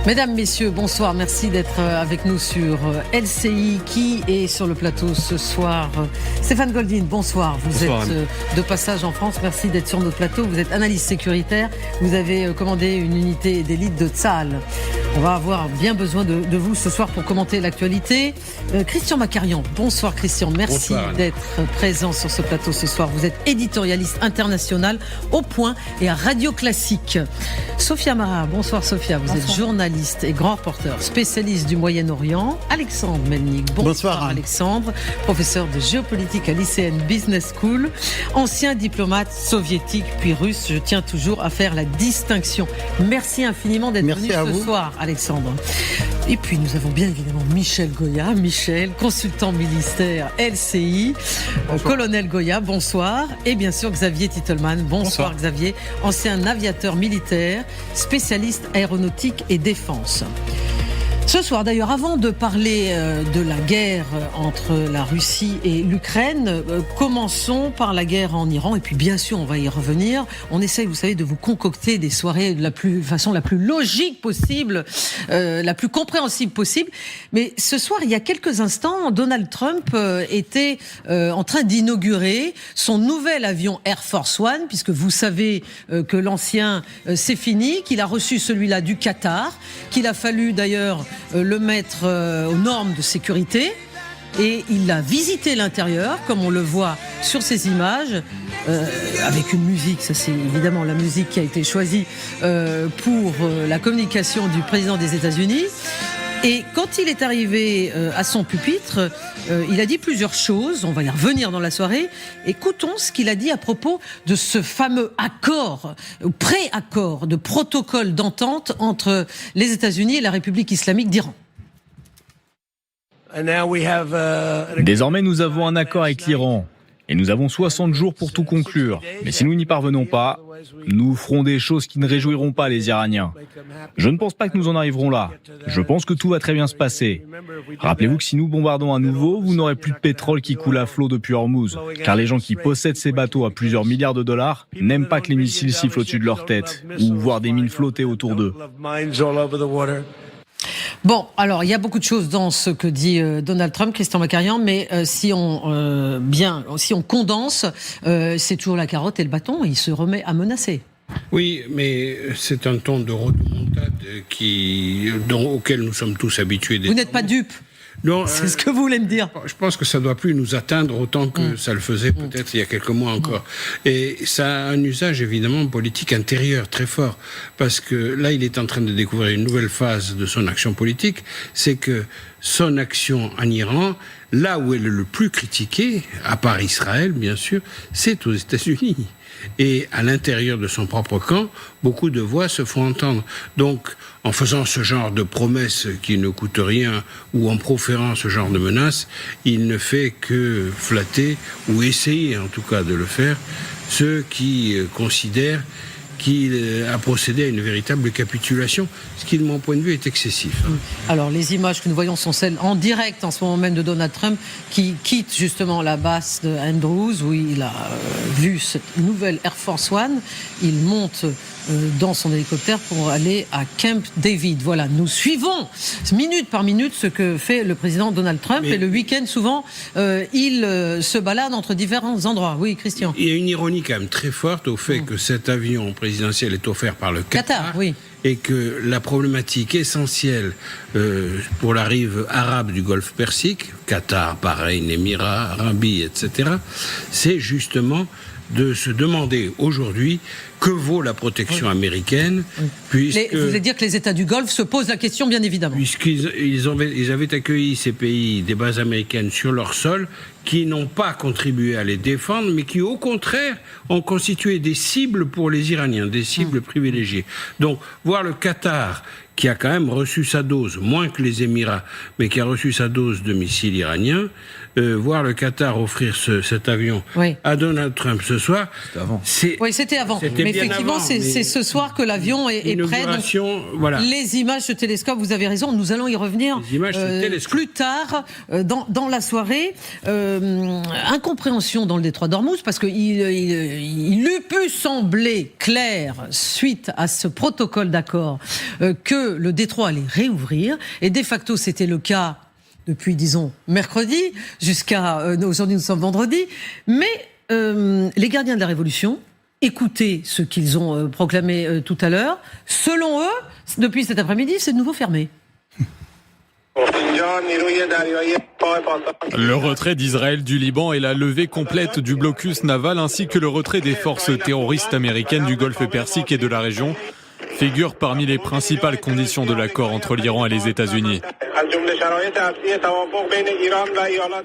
Mesdames, Messieurs, bonsoir. Merci d'être avec nous sur LCI. Qui est sur le plateau ce soir? Stéphane Goldin, bonsoir. Vous êtes de passage en France. Merci d'être sur notre plateau. Vous êtes analyste sécuritaire. Vous avez commandé une unité d'élite de Tsahal. On va avoir bien besoin de vous ce soir pour commenter l'actualité. Christian Macarian, bonsoir Christian. Merci d'être présent sur ce plateau ce soir. Vous êtes éditorialiste international au Point et à Radio Classique. Sophia Mara, bonsoir Sophia. Vous êtes journaliste et grand reporter, spécialiste du Moyen-Orient. Alexandre Melnik, bonsoir Alexandre, professeur de géopolitique à l'ICN Business School, ancien diplomate soviétique puis russe. Je tiens toujours à faire la distinction. Merci infiniment d'être venu ce soir, Alexandre. Et puis nous avons bien évidemment Michel Goya. Michel, consultant militaire LCI. Colonel Goya, bonsoir. Et bien sûr Xavier Titelman, bonsoir Xavier, ancien aviateur militaire, spécialiste aéronautique et défense. Ce soir, d'ailleurs, avant de parler de la guerre entre la Russie et l'Ukraine, commençons par la guerre en Iran. Et puis, bien sûr, on va y revenir. On essaye, vous savez, de vous concocter des soirées de la façon la plus logique possible, la plus compréhensible possible. Mais ce soir, il y a quelques instants, Donald Trump était en train d'inaugurer son nouvel avion Air Force One, puisque vous savez que l'ancien, c'est fini, qu'il a reçu celui-là du Qatar, qu'il a fallu d'ailleurs le mettre aux normes de sécurité, et il a visité l'intérieur comme on le voit sur ces images, avec une musique, ça c'est évidemment la musique qui a été choisie pour la communication du président des États-Unis. Et quand il est arrivé à son pupitre, il a dit plusieurs choses, on va y revenir dans la soirée. Écoutons ce qu'il a dit à propos de ce fameux accord, pré-accord de protocole d'entente entre les États-Unis et la République islamique d'Iran. Désormais, nous avons un accord avec l'Iran. Et nous avons 60 jours pour tout conclure. Mais si nous n'y parvenons pas, nous ferons des choses qui ne réjouiront pas les Iraniens. Je ne pense pas que nous en arriverons là. Je pense que tout va très bien se passer. Rappelez-vous que si nous bombardons à nouveau, vous n'aurez plus de pétrole qui coule à flot depuis Hormuz. Car les gens qui possèdent ces bateaux à plusieurs milliards de dollars n'aiment pas que les missiles sifflent au-dessus de leur tête ou voir des mines flotter autour d'eux. Bon, alors il y a beaucoup de choses dans ce que dit Donald Trump, Christian Macarian, mais si on condense, c'est toujours la carotte et le bâton, et il se remet à menacer. Oui, mais c'est un ton de rodomontade auquel nous sommes tous habitués. Vous n'êtes pas dupes. Non, c'est ce que vous voulez me dire. Je pense que ça ne doit plus nous atteindre autant que ça le faisait peut-être il y a quelques mois encore. Et ça a un usage évidemment politique intérieur très fort. Parce que là, il est en train de découvrir une nouvelle phase de son action politique. C'est que son action en Iran, là où elle est le plus critiquée, à part Israël bien sûr, c'est aux États-Unis. Et à l'intérieur de son propre camp, beaucoup de voix se font entendre. Donc, en faisant ce genre de promesses qui ne coûtent rien, ou en proférant ce genre de menaces, il ne fait que flatter, ou essayer en tout cas de le faire, ceux qui considèrent qu'il a procédé à une véritable capitulation, ce qui, de mon point de vue, est excessif. Alors, les images que nous voyons sont celles en direct en ce moment même de Donald Trump, qui quitte justement la base de Andrews, où il a vu cette nouvelle Air Force One. Il monte dans son hélicoptère pour aller à Camp David. Voilà, nous suivons minute par minute ce que fait le président Donald Trump. Et le week-end, souvent, il se balade entre différents endroits. Oui, Christian. Il y a une ironie quand même très forte au fait que cet avion présidentiel est offert par le Qatar, oui. Et que la problématique essentielle pour la rive arabe du Golfe Persique, Qatar, Bahreïn, Émirats, Arabie, etc., c'est justement de se demander aujourd'hui que vaut la protection américaine. Vous voulez dire que les États du Golfe se posent la question, bien évidemment. Puisqu'ils avaient accueilli ces pays, des bases américaines sur leur sol, qui n'ont pas contribué à les défendre, mais qui, au contraire, ont constitué des cibles pour les Iraniens, des cibles privilégiées. Donc, voir le Qatar, qui a quand même reçu sa dose, moins que les Émirats, mais qui a reçu sa dose de missiles iraniens, voir le Qatar offrir cet avion à Donald Trump ce soir. C'était avant. Mais effectivement, c'est ce soir que l'avion est prêt. Donc, les images de télescope, vous avez raison, nous allons y revenir plus tard dans la soirée. Incompréhension dans le détroit d'Ormuz, parce qu'il eût pu sembler clair, suite à ce protocole d'accord, que que le détroit allait réouvrir. Et de facto, c'était le cas depuis, disons, mercredi, jusqu'à... aujourd'hui, nous sommes vendredi. Mais les gardiens de la Révolution, écoutez ce qu'ils ont proclamé tout à l'heure. Selon eux, depuis cet après-midi, c'est de nouveau fermé. Le retrait d'Israël du Liban et la levée complète du blocus naval ainsi que le retrait des forces terroristes américaines du Golfe Persique et de la région figurent parmi les principales conditions de l'accord entre l'Iran et les États-Unis.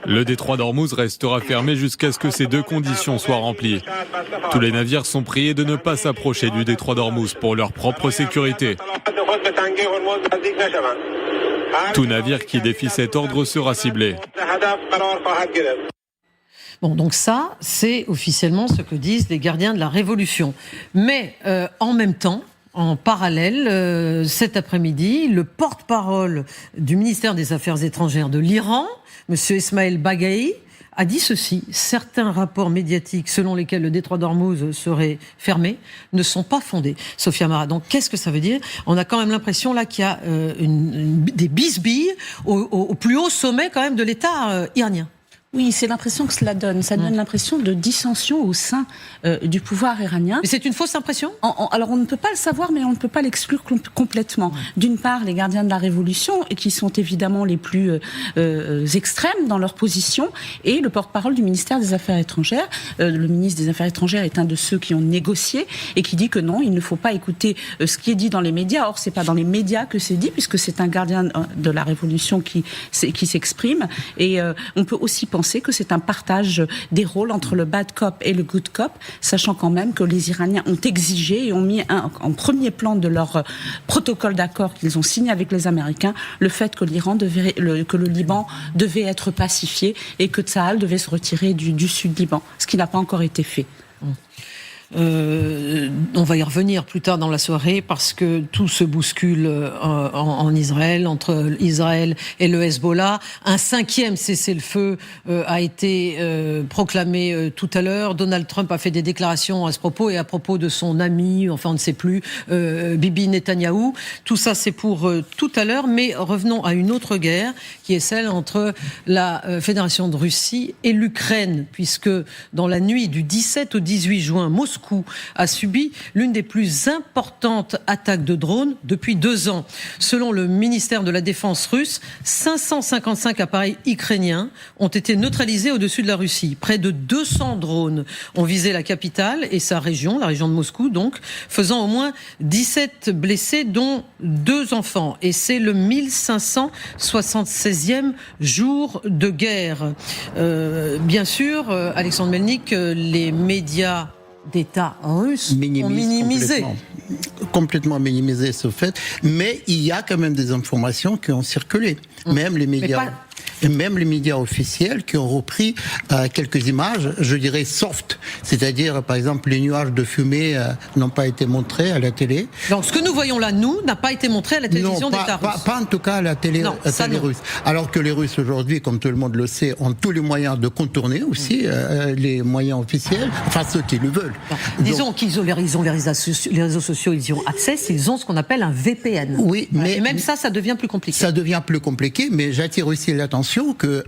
Le détroit d'Ormuz restera fermé jusqu'à ce que ces deux conditions soient remplies. Tous les navires sont priés de ne pas s'approcher du détroit d'Ormuz pour leur propre sécurité. Tout navire qui défie cet ordre sera ciblé. Bon, donc ça, c'est officiellement ce que disent les gardiens de la Révolution. Mais en même temps, en parallèle, cet après-midi, le porte-parole du ministère des Affaires étrangères de l'Iran, M. Esmaël Baghaei, a dit ceci: certains rapports médiatiques selon lesquels le détroit d'Ormuz serait fermé ne sont pas fondés. Sophia Mara, donc qu'est-ce que ça veut dire? On a quand même l'impression là qu'il y a des bisbilles au plus haut sommet quand même de l'État iranien. Oui, c'est l'impression que cela donne. Ça donne l'impression de dissension au sein du pouvoir iranien. Mais c'est une fausse impression ? Alors on ne peut pas le savoir, mais on ne peut pas l'exclure complètement. D'une part, les gardiens de la Révolution, qui sont évidemment les plus extrêmes dans leur position, et le porte-parole du ministère des Affaires étrangères. Le ministre des Affaires étrangères est un de ceux qui ont négocié et qui dit que non, il ne faut pas écouter ce qui est dit dans les médias. Or, c'est pas dans les médias que c'est dit, puisque c'est un gardien de la Révolution qui s'exprime. Et on peut aussi penser que c'est un partage des rôles entre le bad cop et le good cop, sachant quand même que les Iraniens ont exigé et ont mis en premier plan de leur protocole d'accord qu'ils ont signé avec les Américains le fait que que le Liban devait être pacifié et que Tsahal devait se retirer du sud Liban, ce qui n'a pas encore été fait. On va y revenir plus tard dans la soirée parce que tout se bouscule en Israël, entre Israël et le Hezbollah. Un 5e cessez-le-feu a été proclamé tout à l'heure. Donald Trump a fait des déclarations à ce propos et à propos de son ami, enfin on ne sait plus, Bibi Netanyahou. Tout ça c'est pour tout à l'heure, mais revenons à une autre guerre qui est celle entre la Fédération de Russie et l'Ukraine, puisque dans la nuit du 17 au 18 juin, Moscou a subi l'une des plus importantes attaques de drones depuis 2 ans. Selon le ministère de la Défense russe, 555 appareils ukrainiens ont été neutralisés au-dessus de la Russie. Près de 200 drones ont visé la capitale et sa région, la région de Moscou donc, faisant au moins 17 blessés, dont 2 enfants. Et c'est le 1576e jour de guerre. Bien sûr, Alexandre Melnik, les médias d'État russes ont minimisé. Complètement minimisé ce fait, mais il y a quand même des informations qui ont circulé. Même les médias. Et même les médias officiels qui ont repris quelques images, je dirais soft, c'est-à-dire par exemple les nuages de fumée n'ont pas été montrés à la télé. Donc ce que nous voyons là, nous, n'a pas été montré à la télévision d'État russe. Pas en tout cas à la télé, russe. Alors que les Russes aujourd'hui, comme tout le monde le sait, ont tous les moyens de contourner aussi les moyens officiels, enfin ceux qui le veulent. Disons qu'ils ont les réseaux sociaux, ils y ont accès, ils ont ce qu'on appelle un VPN. Oui, mais et même ça devient plus compliqué. Ça devient plus compliqué, mais j'attire aussi l'attention que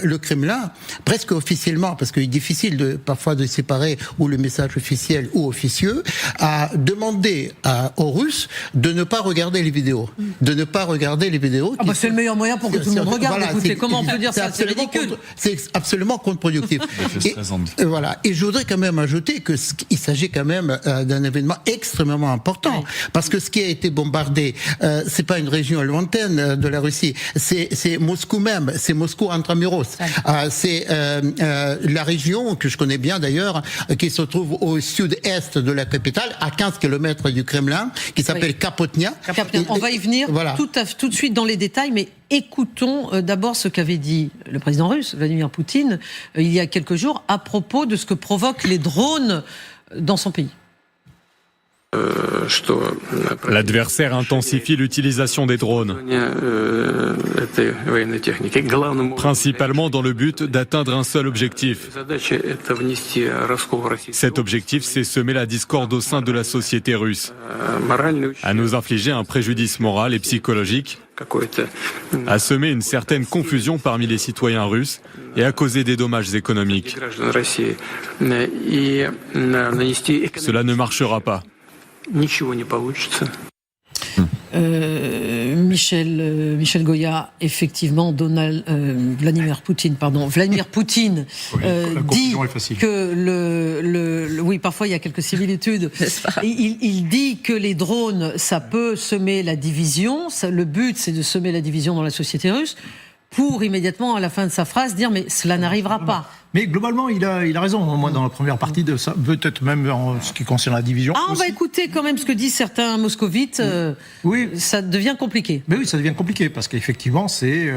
le Kremlin, presque officiellement, parce qu'il est difficile parfois de séparer ou le message officiel ou officieux, a demandé aux Russes de ne pas regarder les vidéos. De ne pas regarder les vidéos. C'est le meilleur moyen pour que tout le monde regarde. Voilà, écoutez, comment on peut dire ça? C'est ridicule. C'est absolument contre-productif. Voilà. Et je voudrais quand même ajouter qu'il s'agit quand même d'un événement extrêmement important. Oui. Parce que ce qui a été bombardé, c'est pas une région lointaine de la Russie, c'est Moscou même. C'est Moscou intramuros. C'est la région que je connais bien d'ailleurs, qui se trouve au sud-est de la capitale, à 15 km du Kremlin, qui s'appelle Kapotnia. On va y venir tout de suite dans les détails, mais écoutons d'abord ce qu'avait dit le président russe, Vladimir Poutine, il y a quelques jours, à propos de ce que provoquent les drones dans son pays. L'adversaire intensifie l'utilisation des drones, principalement dans le but d'atteindre un seul objectif. Cet objectif, c'est semer la discorde au sein de la société russe, à nous infliger un préjudice moral et psychologique, à semer une certaine confusion parmi les citoyens russes et à causer des dommages économiques. Cela ne marchera pas. Michel Goya, effectivement, Vladimir Poutine dit que oui, parfois il y a quelques similitudes. Il dit que les drones, ça peut semer la division. Le but, c'est de semer la division dans la société russe. Pour immédiatement, à la fin de sa phrase, dire mais cela n'arrivera pas. Mais globalement, il a raison. Moi, dans la première partie de ça, peut-être même en ce qui concerne la division. On va écouter quand même ce que disent certains moscovites. Oui, ça devient compliqué. Mais oui, ça devient compliqué parce qu'effectivement, c'est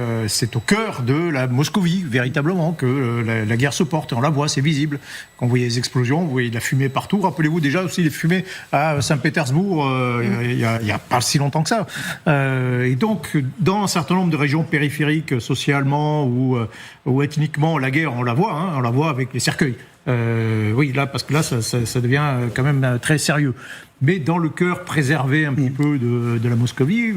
au cœur de la Moscovie véritablement que la guerre se porte. On la voit, c'est visible. Quand vous voyez les explosions, vous voyez de la fumée partout. Rappelez-vous déjà aussi les fumées à Saint-Pétersbourg il y a pas si longtemps que ça. Et donc, dans un certain nombre de régions périphériques, socialement ou ethniquement, la guerre, on la voit. On la voit avec les cercueils. Oui, là, parce que là, ça devient quand même très sérieux. Mais dans le cœur préservé un petit peu de la Moscovie,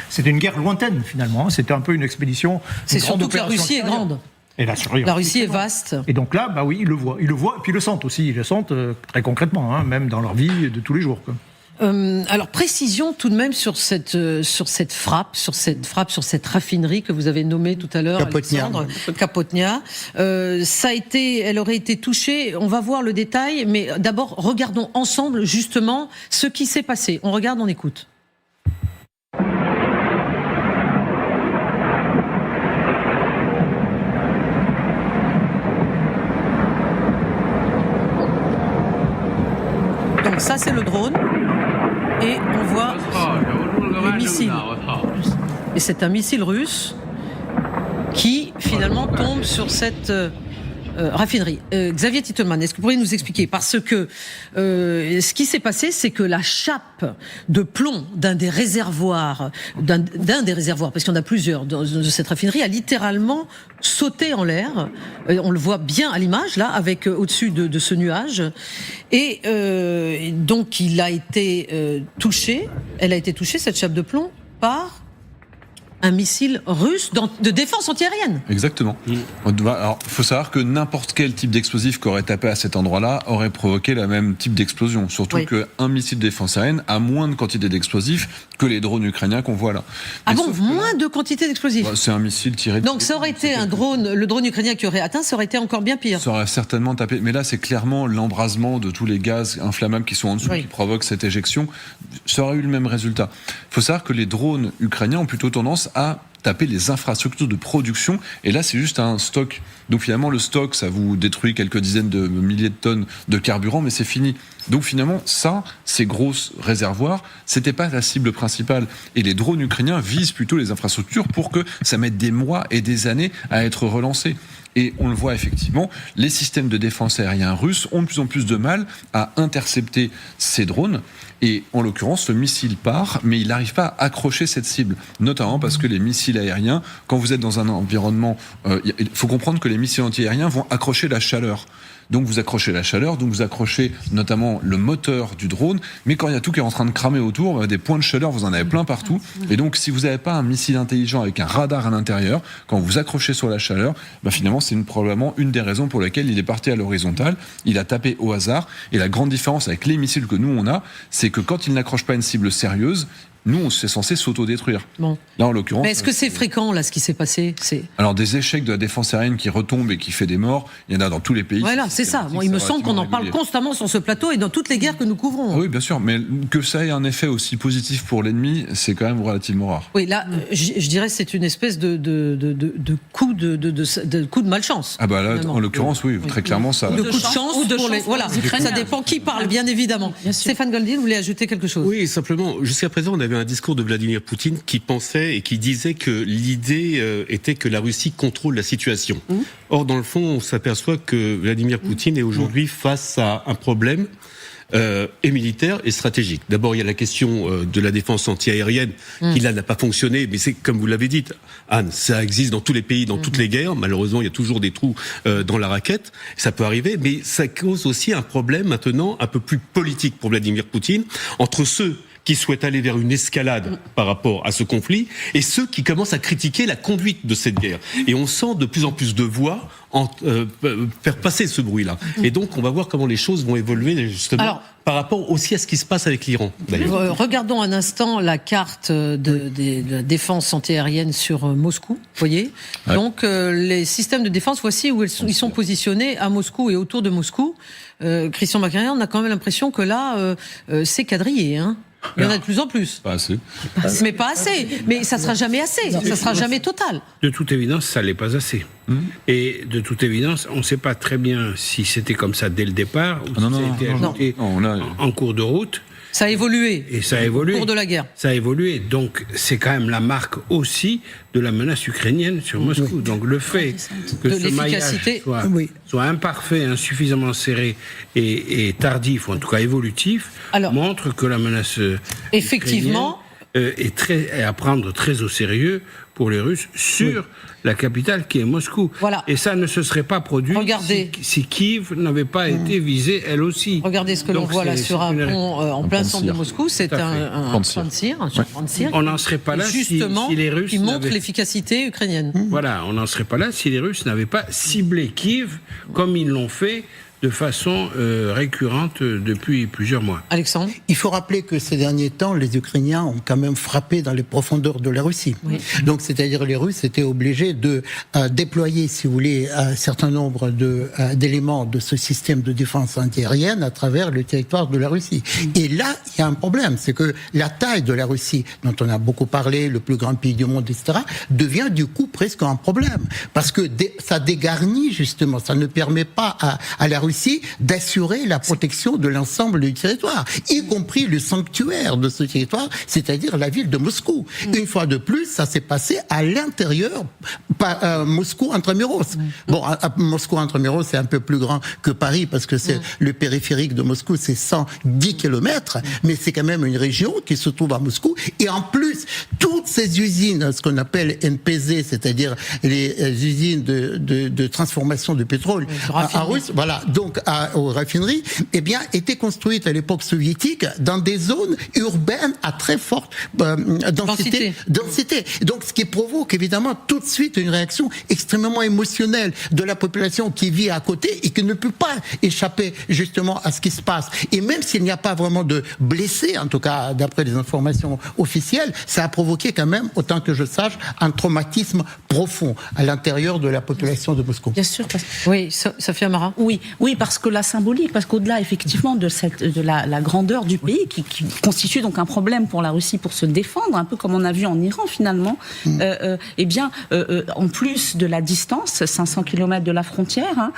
c'était une guerre lointaine, finalement. C'était un peu une expédition. C'est surtout que la Russie est grande. Et la Russie est vaste. Et donc là, oui, ils le voient. Ils le voient, et puis ils le sentent aussi. Ils le sentent très concrètement, même dans leur vie de tous les jours, quoi. Alors précision tout de même sur cette frappe, sur cette raffinerie que vous avez nommée tout à l'heure, Alexandre Kapotnia. Elle aurait été touchée. On va voir le détail, mais d'abord regardons ensemble justement ce qui s'est passé. On regarde, on écoute. Donc ça c'est le drone. Et on voit les missiles. Et c'est un missile russe qui finalement tombe sur cette raffinerie. Xavier Titelman, est-ce que vous pourriez nous expliquer? Parce que ce qui s'est passé, c'est que la chape de plomb d'un des réservoirs, parce qu'il y en a plusieurs de cette raffinerie, a littéralement sauté en l'air. On le voit bien à l'image, là, avec au-dessus de ce nuage. Et donc, elle a été touchée, cette chape de plomb, par un missile russe de défense antiaérienne. Exactement. Alors, il faut savoir que n'importe quel type d'explosif qui aurait tapé à cet endroit-là aurait provoqué le même type d'explosion. Surtout qu'un missile de défense aérienne a moins de quantité d'explosifs que les drones ukrainiens qu'on voit là. Ah bon, moins de quantité d'explosifs? C'est un missile tiré... Donc ça aurait été le drone ukrainien qui aurait atteint, ça aurait été encore bien pire. Ça aurait certainement tapé. Mais là, c'est clairement l'embrasement de tous les gaz inflammables qui sont en dessous qui provoquent cette éjection. Ça aurait eu le même résultat. Il faut savoir que les drones ukrainiens ont plutôt tendance à taper les infrastructures de production, et là c'est juste un stock. Donc finalement le stock, ça vous détruit quelques dizaines de milliers de tonnes de carburant, mais c'est fini. Donc finalement ces gros réservoirs, c'était pas la cible principale, et les drones ukrainiens visent plutôt les infrastructures pour que ça mette des mois et des années à être relancé. Et on le voit effectivement, les systèmes de défense aériens russes ont de plus en plus de mal à intercepter ces drones. Et en l'occurrence, le missile part, mais il n'arrive pas à accrocher cette cible. Notamment parce que les missiles aériens, quand vous êtes dans un environnement... il faut comprendre que les missiles anti-aériens vont accrocher la chaleur. Donc vous accrochez la chaleur, donc vous accrochez notamment le moteur du drone, mais quand il y a tout qui est en train de cramer autour, des points de chaleur, vous en avez plein partout. Et donc si vous n'avez pas un missile intelligent avec un radar à l'intérieur, quand vous accrochez sur la chaleur, finalement c'est probablement une des raisons pour lesquelles il est parti à l'horizontale. Il a tapé au hasard, et la grande différence avec les missiles que nous on a, c'est que quand il n'accroche pas une cible sérieuse, nous, c'est censé s'autodétruire. Bon. Là, en l'occurrence. Mais est-ce que c'est fréquent, là, ce qui s'est passé? Alors, des échecs de la défense aérienne qui retombent et qui fait des morts, il y en a dans tous les pays. Voilà, c'est ça. Bon, il me semble qu'on en parle constamment sur ce plateau et dans toutes les guerres que nous couvrons. Oui, bien sûr. Mais que ça ait un effet aussi positif pour l'ennemi, c'est quand même relativement rare. Oui, là, je dirais que c'est une espèce de coup de malchance. Ah, là, en l'occurrence, oui, très clairement, ça. De coup de chance ou de chance. Voilà, ça dépend qui parle, bien évidemment. Stéphane Goldin, vous voulez ajouter quelque chose? Oui, simplement, jusqu'à présent, on avait un discours de Vladimir Poutine qui pensait et qui disait que l'idée était que la Russie contrôle la situation. Or, dans le fond, on s'aperçoit que Vladimir Poutine est aujourd'hui face à un problème et militaire et stratégique. D'abord, il y a la question de la défense antiaérienne qui là n'a pas fonctionné, mais c'est comme vous l'avez dit, Anne, ça existe dans tous les pays, dans toutes les guerres. Malheureusement, il y a toujours des trous dans la raquette. Ça peut arriver, mais ça cause aussi un problème maintenant un peu plus politique pour Vladimir Poutine entre ceux qui souhaitent aller vers une escalade par rapport à ce conflit, et ceux qui commencent à critiquer la conduite de cette guerre. Et on sent de plus en plus de voix faire passer ce bruit-là. Et donc, on va voir comment les choses vont évoluer, justement, par rapport aussi à ce qui se passe avec l'Iran, d'ailleurs. Regardons un instant la carte de la défense antiaérienne sur Moscou, vous voyez. Ouais. Donc, les systèmes de défense, voici où ils sont positionnés à Moscou et autour de Moscou. Christian Macarian, on a quand même l'impression que là, c'est quadrillé, hein. Il y en a de plus en plus. Pas assez. Mais pas assez. Mais ça sera jamais assez. Ça sera jamais total. De toute évidence, ça l'est pas assez. Et de toute évidence, on ne sait pas très bien si c'était comme ça dès le départ ou si ça a été ajouté en cours de route. Ça a évolué. Et ça a évolué. Au cours de la guerre. Ça a évolué. Donc, c'est quand même la marque aussi de la menace ukrainienne sur Moscou. Oui. Donc, le fait que ce maillage soit imparfait, insuffisamment serré et tardif, ou en tout cas évolutif, montre que la menace effectivement est à prendre très au sérieux pour les Russes sur la capitale qui est Moscou. Voilà. Et ça ne se serait pas produit si Kiev n'avait pas été visée elle aussi. Regardez ce que l'on voit là sur un pont en plein centre de Moscou, c'est un champ de tir, On n'en serait pas là justement si les Russes qui montre l'efficacité ukrainienne. Voilà, on n'en serait pas là si les Russes n'avaient pas ciblé Kiev comme ils l'ont fait de façon récurrente depuis plusieurs mois. Alexandre ? Il faut rappeler que ces derniers temps, les Ukrainiens ont quand même frappé dans les profondeurs de la Russie. Oui. Donc, c'est-à-dire les Russes étaient obligés de déployer, si vous voulez, un certain nombre d'éléments de ce système de défense antiaérienne à travers le territoire de la Russie. Et là, il y a un problème, c'est que la taille de la Russie, dont on a beaucoup parlé, le plus grand pays du monde, etc., devient du coup presque un problème. Parce que ça dégarnit, justement, ça ne permet pas à la Russie d'assurer la protection de l'ensemble du territoire, y compris le sanctuaire de ce territoire, c'est-à-dire la ville de Moscou. Une fois de plus, ça s'est passé à l'intérieur, Moscou Intramuros. Bon, Moscou Intramuros, c'est un peu plus grand que Paris, parce que c'est le périphérique de Moscou, c'est 110 km, mais c'est quand même une région qui se trouve à Moscou. Et en plus, toutes ces usines, ce qu'on appelle NPZ, c'est-à-dire les usines de transformation de pétrole en russe, voilà, donc aux raffineries, eh bien, étaient construites à l'époque soviétique dans des zones urbaines à très forte densité. Donc, ce qui provoque évidemment tout de suite une réaction extrêmement émotionnelle de la population qui vit à côté et qui ne peut pas échapper justement à ce qui se passe. Et même s'il n'y a pas vraiment de blessés, en tout cas d'après les informations officielles, ça a provoqué quand même, autant que je sache, un traumatisme profond à l'intérieur de la population de Moscou. Bien sûr. Oui, Sophie Amara. Oui, parce que la symbolique, parce qu'au-delà effectivement de la grandeur du pays, qui constitue donc un problème pour la Russie pour se défendre, un peu comme on a vu en Iran finalement, eh bien, en plus de la distance, 500 km de la frontière,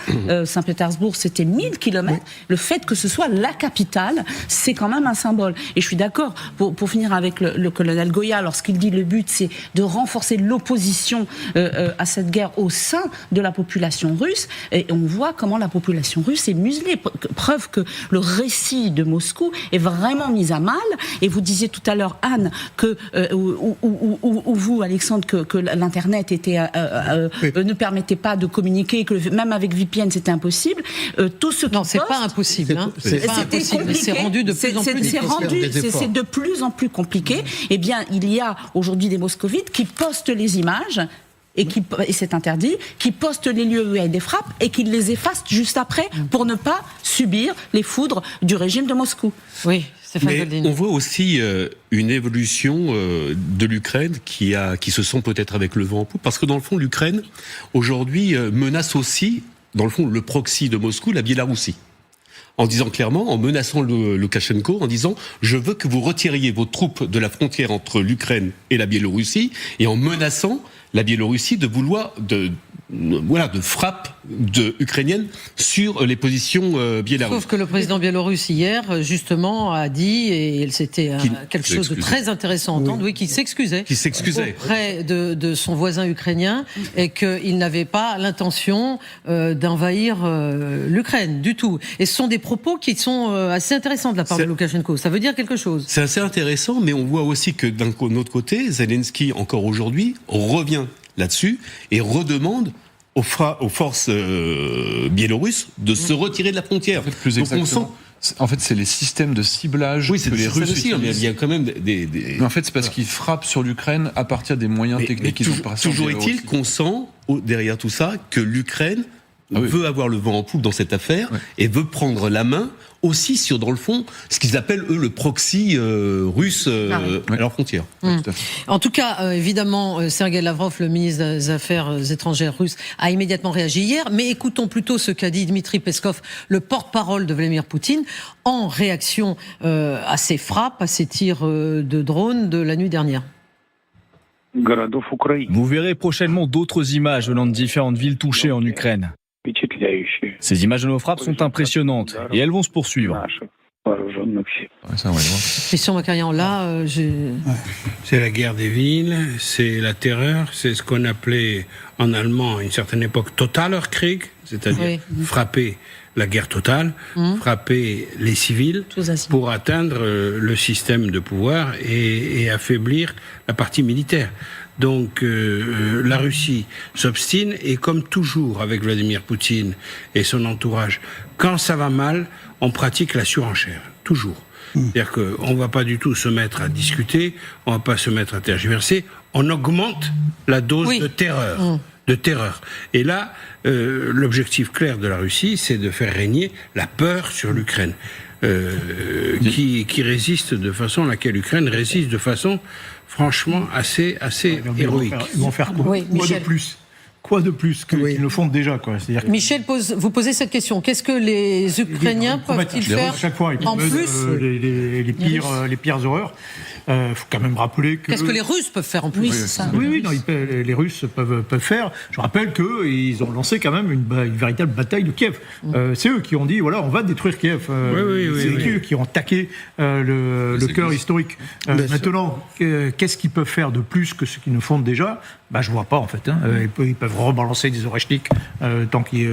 Saint-Pétersbourg c'était 1000 km, le fait que ce soit la capitale, c'est quand même un symbole. Et je suis d'accord, pour finir avec le colonel Goya, lorsqu'il dit le but c'est de renforcer l'opposition à cette guerre au sein de la population russe, et on voit comment la population russe est muselée. Preuve que le récit de Moscou est vraiment mis à mal. Et vous disiez tout à l'heure, Anne, que ou vous, Alexandre, que l'internet était ne permettait pas de communiquer, que même avec VPN c'était impossible. Tout ce non, c'est pas impossible. C'est pas impossible. C'est rendu de plus en plus difficile. C'est de plus en plus compliqué. Eh bien, il y a aujourd'hui des moscovites qui postent les images. Et c'est interdit, qui postent les lieux où il y a des frappes et qui les effacent juste après pour ne pas subir les foudres du régime de Moscou. Oui, Stéphane Goldin. On voit aussi une évolution de l'Ukraine qui se sent peut-être avec le vent en poupe, parce que dans le fond, l'Ukraine, aujourd'hui, menace aussi, dans le fond, le proxy de Moscou, la Biélorussie. En disant clairement, en menaçant le Loukachenko, en disant « je veux que vous retiriez vos troupes de la frontière entre l'Ukraine et la Biélorussie », et en menaçant la Biélorussie de vouloir de frappe ukrainienne sur les positions biélorusses. Sauf que le président biélorusse hier, justement, a dit, et c'était quelque chose de très intéressant à entendre, qu'il s'excusait. Auprès de son voisin ukrainien, et qu'il n'avait pas l'intention d'envahir l'Ukraine du tout. Et ce sont des propos qui sont assez intéressants de la part de Loukachenko. Ça veut dire quelque chose. C'est assez intéressant, mais on voit aussi que d'un autre côté, Zelensky, encore aujourd'hui, revient là-dessus et redemande aux forces biélorusses de se retirer de la frontière. En fait, plus exactement. En fait, c'est les systèmes de ciblage que les Russes utilisent. Il y a quand même des... Mais en fait, c'est parce qu'ils frappent sur l'Ukraine à partir des moyens techniques qu'ils ont pas. Toujours est-il qu'on sent, derrière tout ça, que l'Ukraine veut avoir le vent en poupe dans cette affaire et veut prendre la main aussi sur, dans le fond, ce qu'ils appellent, eux, le proxy russe à leur frontière. En tout cas, évidemment, Sergei Lavrov, le ministre des Affaires étrangères russe, a immédiatement réagi hier. Mais écoutons plutôt ce qu'a dit Dmitri Peskov, le porte-parole de Vladimir Poutine, en réaction à ces frappes, à ces tirs de drones de la nuit dernière. Vous verrez prochainement d'autres images venant de différentes villes touchées en Ukraine. Ces images de nos frappes sont impressionnantes et elles vont se poursuivre. Christian Macarian, là, c'est la guerre des villes, c'est la terreur, c'est ce qu'on appelait en allemand à une certaine époque Totalerkrieg, c'est-à-dire frapper la guerre totale, frapper les civils pour atteindre le système de pouvoir et affaiblir la partie militaire. Donc la Russie s'obstine et comme toujours avec Vladimir Poutine et son entourage, quand ça va mal, on pratique la surenchère, toujours. C'est-à-dire qu'on ne va pas du tout se mettre à discuter, on ne va pas se mettre à tergiverser, on augmente la dose de terreur. Et là, l'objectif clair de la Russie, c'est de faire régner la peur sur l'Ukraine, qui résiste de façon à laquelle l'Ukraine résiste de façon franchement assez héroïque. Ils vont faire quoi, quoi de plus qu'ils le font déjà, quoi. Michel, vous posez cette question. Qu'est-ce que les Ukrainiens peuvent-ils faire chaque fois, en plus les pires horreurs. Il faut quand même rappeler que... Qu'est-ce que les Russes peuvent faire en plus? Les Russes peuvent faire. Je rappelle qu'ils ont lancé quand même une véritable bataille de Kiev. C'est eux qui ont dit, voilà, on va détruire Kiev. C'est eux qui ont attaqué le cœur historique. Maintenant, qu'est-ce qu'ils peuvent faire de plus que ce qu'ils ne font déjà? Je vois pas, en fait. Ils peuvent rebalancer des Oreshnik tant qu'ils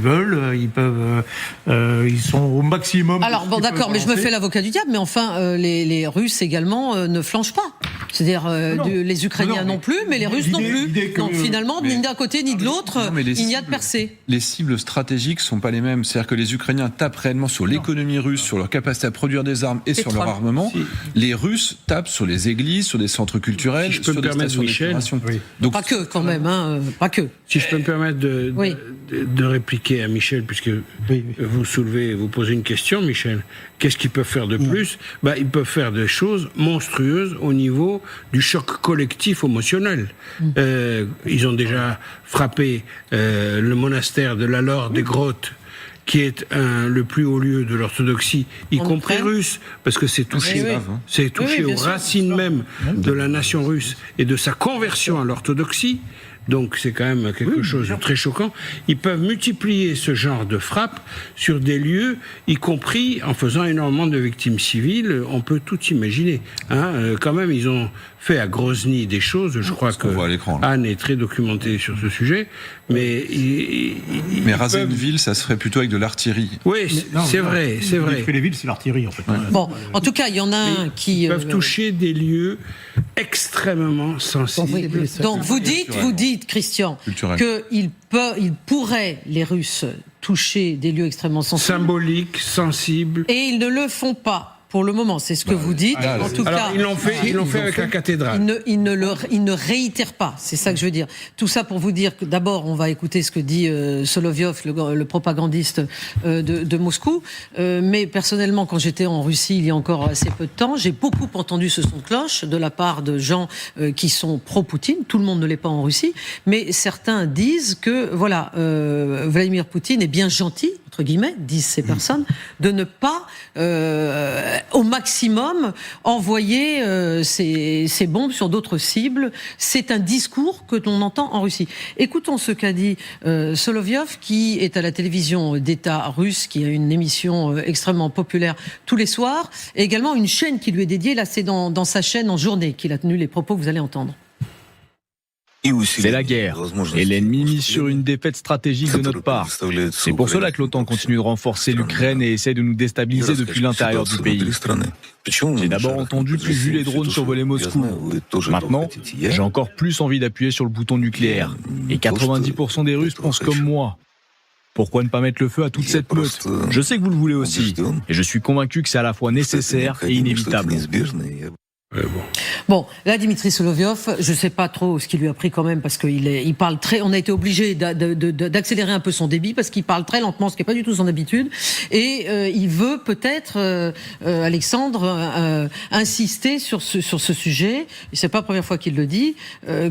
veulent. Ils sont au maximum. Alors, bon, d'accord, mais je me fais l'avocat du diable, mais enfin, les Russes également ne flanchent pas. C'est-à-dire, les Ukrainiens non plus, mais les Russes non plus. Donc, finalement, ni d'un côté ni de l'autre, il n'y a de percée. Les cibles stratégiques sont pas les mêmes. C'est-à-dire que les Ukrainiens tapent réellement sur l'économie russe, sur leur capacité à produire des armes et sur leur armement. Les Russes tapent sur les églises, sur des centres culturels, sur des stations d'épuration. Donc, pas que, quand même, pas que. Si je peux me permettre de répliquer à Michel, puisque vous posez une question, Michel. Qu'est-ce qu'ils peuvent faire de plus? Ils peuvent faire des choses monstrueuses au niveau du choc collectif émotionnel. Ils ont déjà frappé le monastère de la Laure des Grottes, qui est le plus haut lieu de l'orthodoxie, y compris russe, parce que c'est touché, aux racines même de la nation russe et de sa conversion à l'orthodoxie. Donc c'est quand même quelque chose de très choquant. Ils peuvent multiplier ce genre de frappes sur des lieux, y compris en faisant énormément de victimes civiles. On peut tout imaginer. Quand même, ils ont fait à Grozny des choses. Je crois que Anne est très documentée sur ce sujet. Mais raser une ville, ça se ferait plutôt avec de l'artillerie. Oui, c'est vrai. Les villes, c'est l'artillerie, en fait. Bon, en tout cas, il y en a un qui... Ils peuvent toucher des lieux extrêmement sensibles. Donc vous dites, Christian, qu'ils pourraient, les Russes, toucher des lieux extrêmement sensibles. Symboliques, sensibles. Et ils ne le font pas. Pour le moment, c'est ce que vous dites. En tout cas, ils l'ont fait avec la cathédrale. Ils ne réitèrent pas. C'est ça que je veux dire. Tout ça pour vous dire que d'abord, on va écouter ce que dit Solovyov, le propagandiste de Moscou. Mais personnellement, quand j'étais en Russie il y a encore assez peu de temps, j'ai beaucoup entendu ce son de cloche de la part de gens qui sont pro-Poutine. Tout le monde ne l'est pas en Russie, mais certains disent que Vladimir Poutine est bien gentil, entre guillemets, disent ces personnes, de ne pas au maximum envoyer ces bombes sur d'autres cibles. C'est un discours que l'on entend en Russie. Écoutons ce qu'a dit Solovyov, qui est à la télévision d'État russe, qui a une émission extrêmement populaire tous les soirs, et également une chaîne qui lui est dédiée. Là, c'est dans sa chaîne en journée qu'il a tenu les propos que vous allez entendre. C'est la guerre, et l'ennemi mise sur une défaite stratégique de notre part. C'est pour cela que l'OTAN continue de renforcer l'Ukraine et essaie de nous déstabiliser depuis l'intérieur du pays. J'ai d'abord entendu puis vu les drones survoler Moscou. Maintenant, j'ai encore plus envie d'appuyer sur le bouton nucléaire. Et 90% des Russes pensent comme moi. Pourquoi ne pas mettre le feu à toute cette meute ? Je sais que vous le voulez aussi, et je suis convaincu que c'est à la fois nécessaire et inévitable. Bon, là, Dimitri Solovyov, je ne sais pas trop ce qu'il lui a pris quand même, parce qu'il parle très. On a été obligé d'accélérer un peu son débit parce qu'il parle très lentement, ce qui n'est pas du tout son habitude. Et il veut peut-être, Alexandre, insister sur ce sujet. Et c'est pas la première fois qu'il le dit,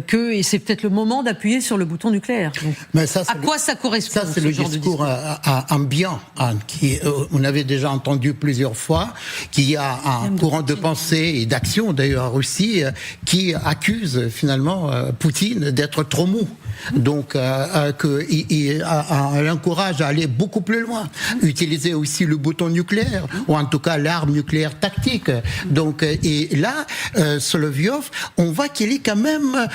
que c'est peut-être le moment d'appuyer sur le bouton nucléaire. Donc, mais ça, à quoi ça correspond ? Ça, c'est le discours ambiant, qui on avait déjà entendu plusieurs fois, qu'il y a un courant de pensée et d'action d'ailleurs en Russie qui accuse finalement Poutine d'être trop mou. Donc qu'il l'encourage à aller beaucoup plus loin, utiliser aussi le bouton nucléaire ou en tout cas l'arme nucléaire tactique. Donc et là Solovyov, on voit qu'il est quand même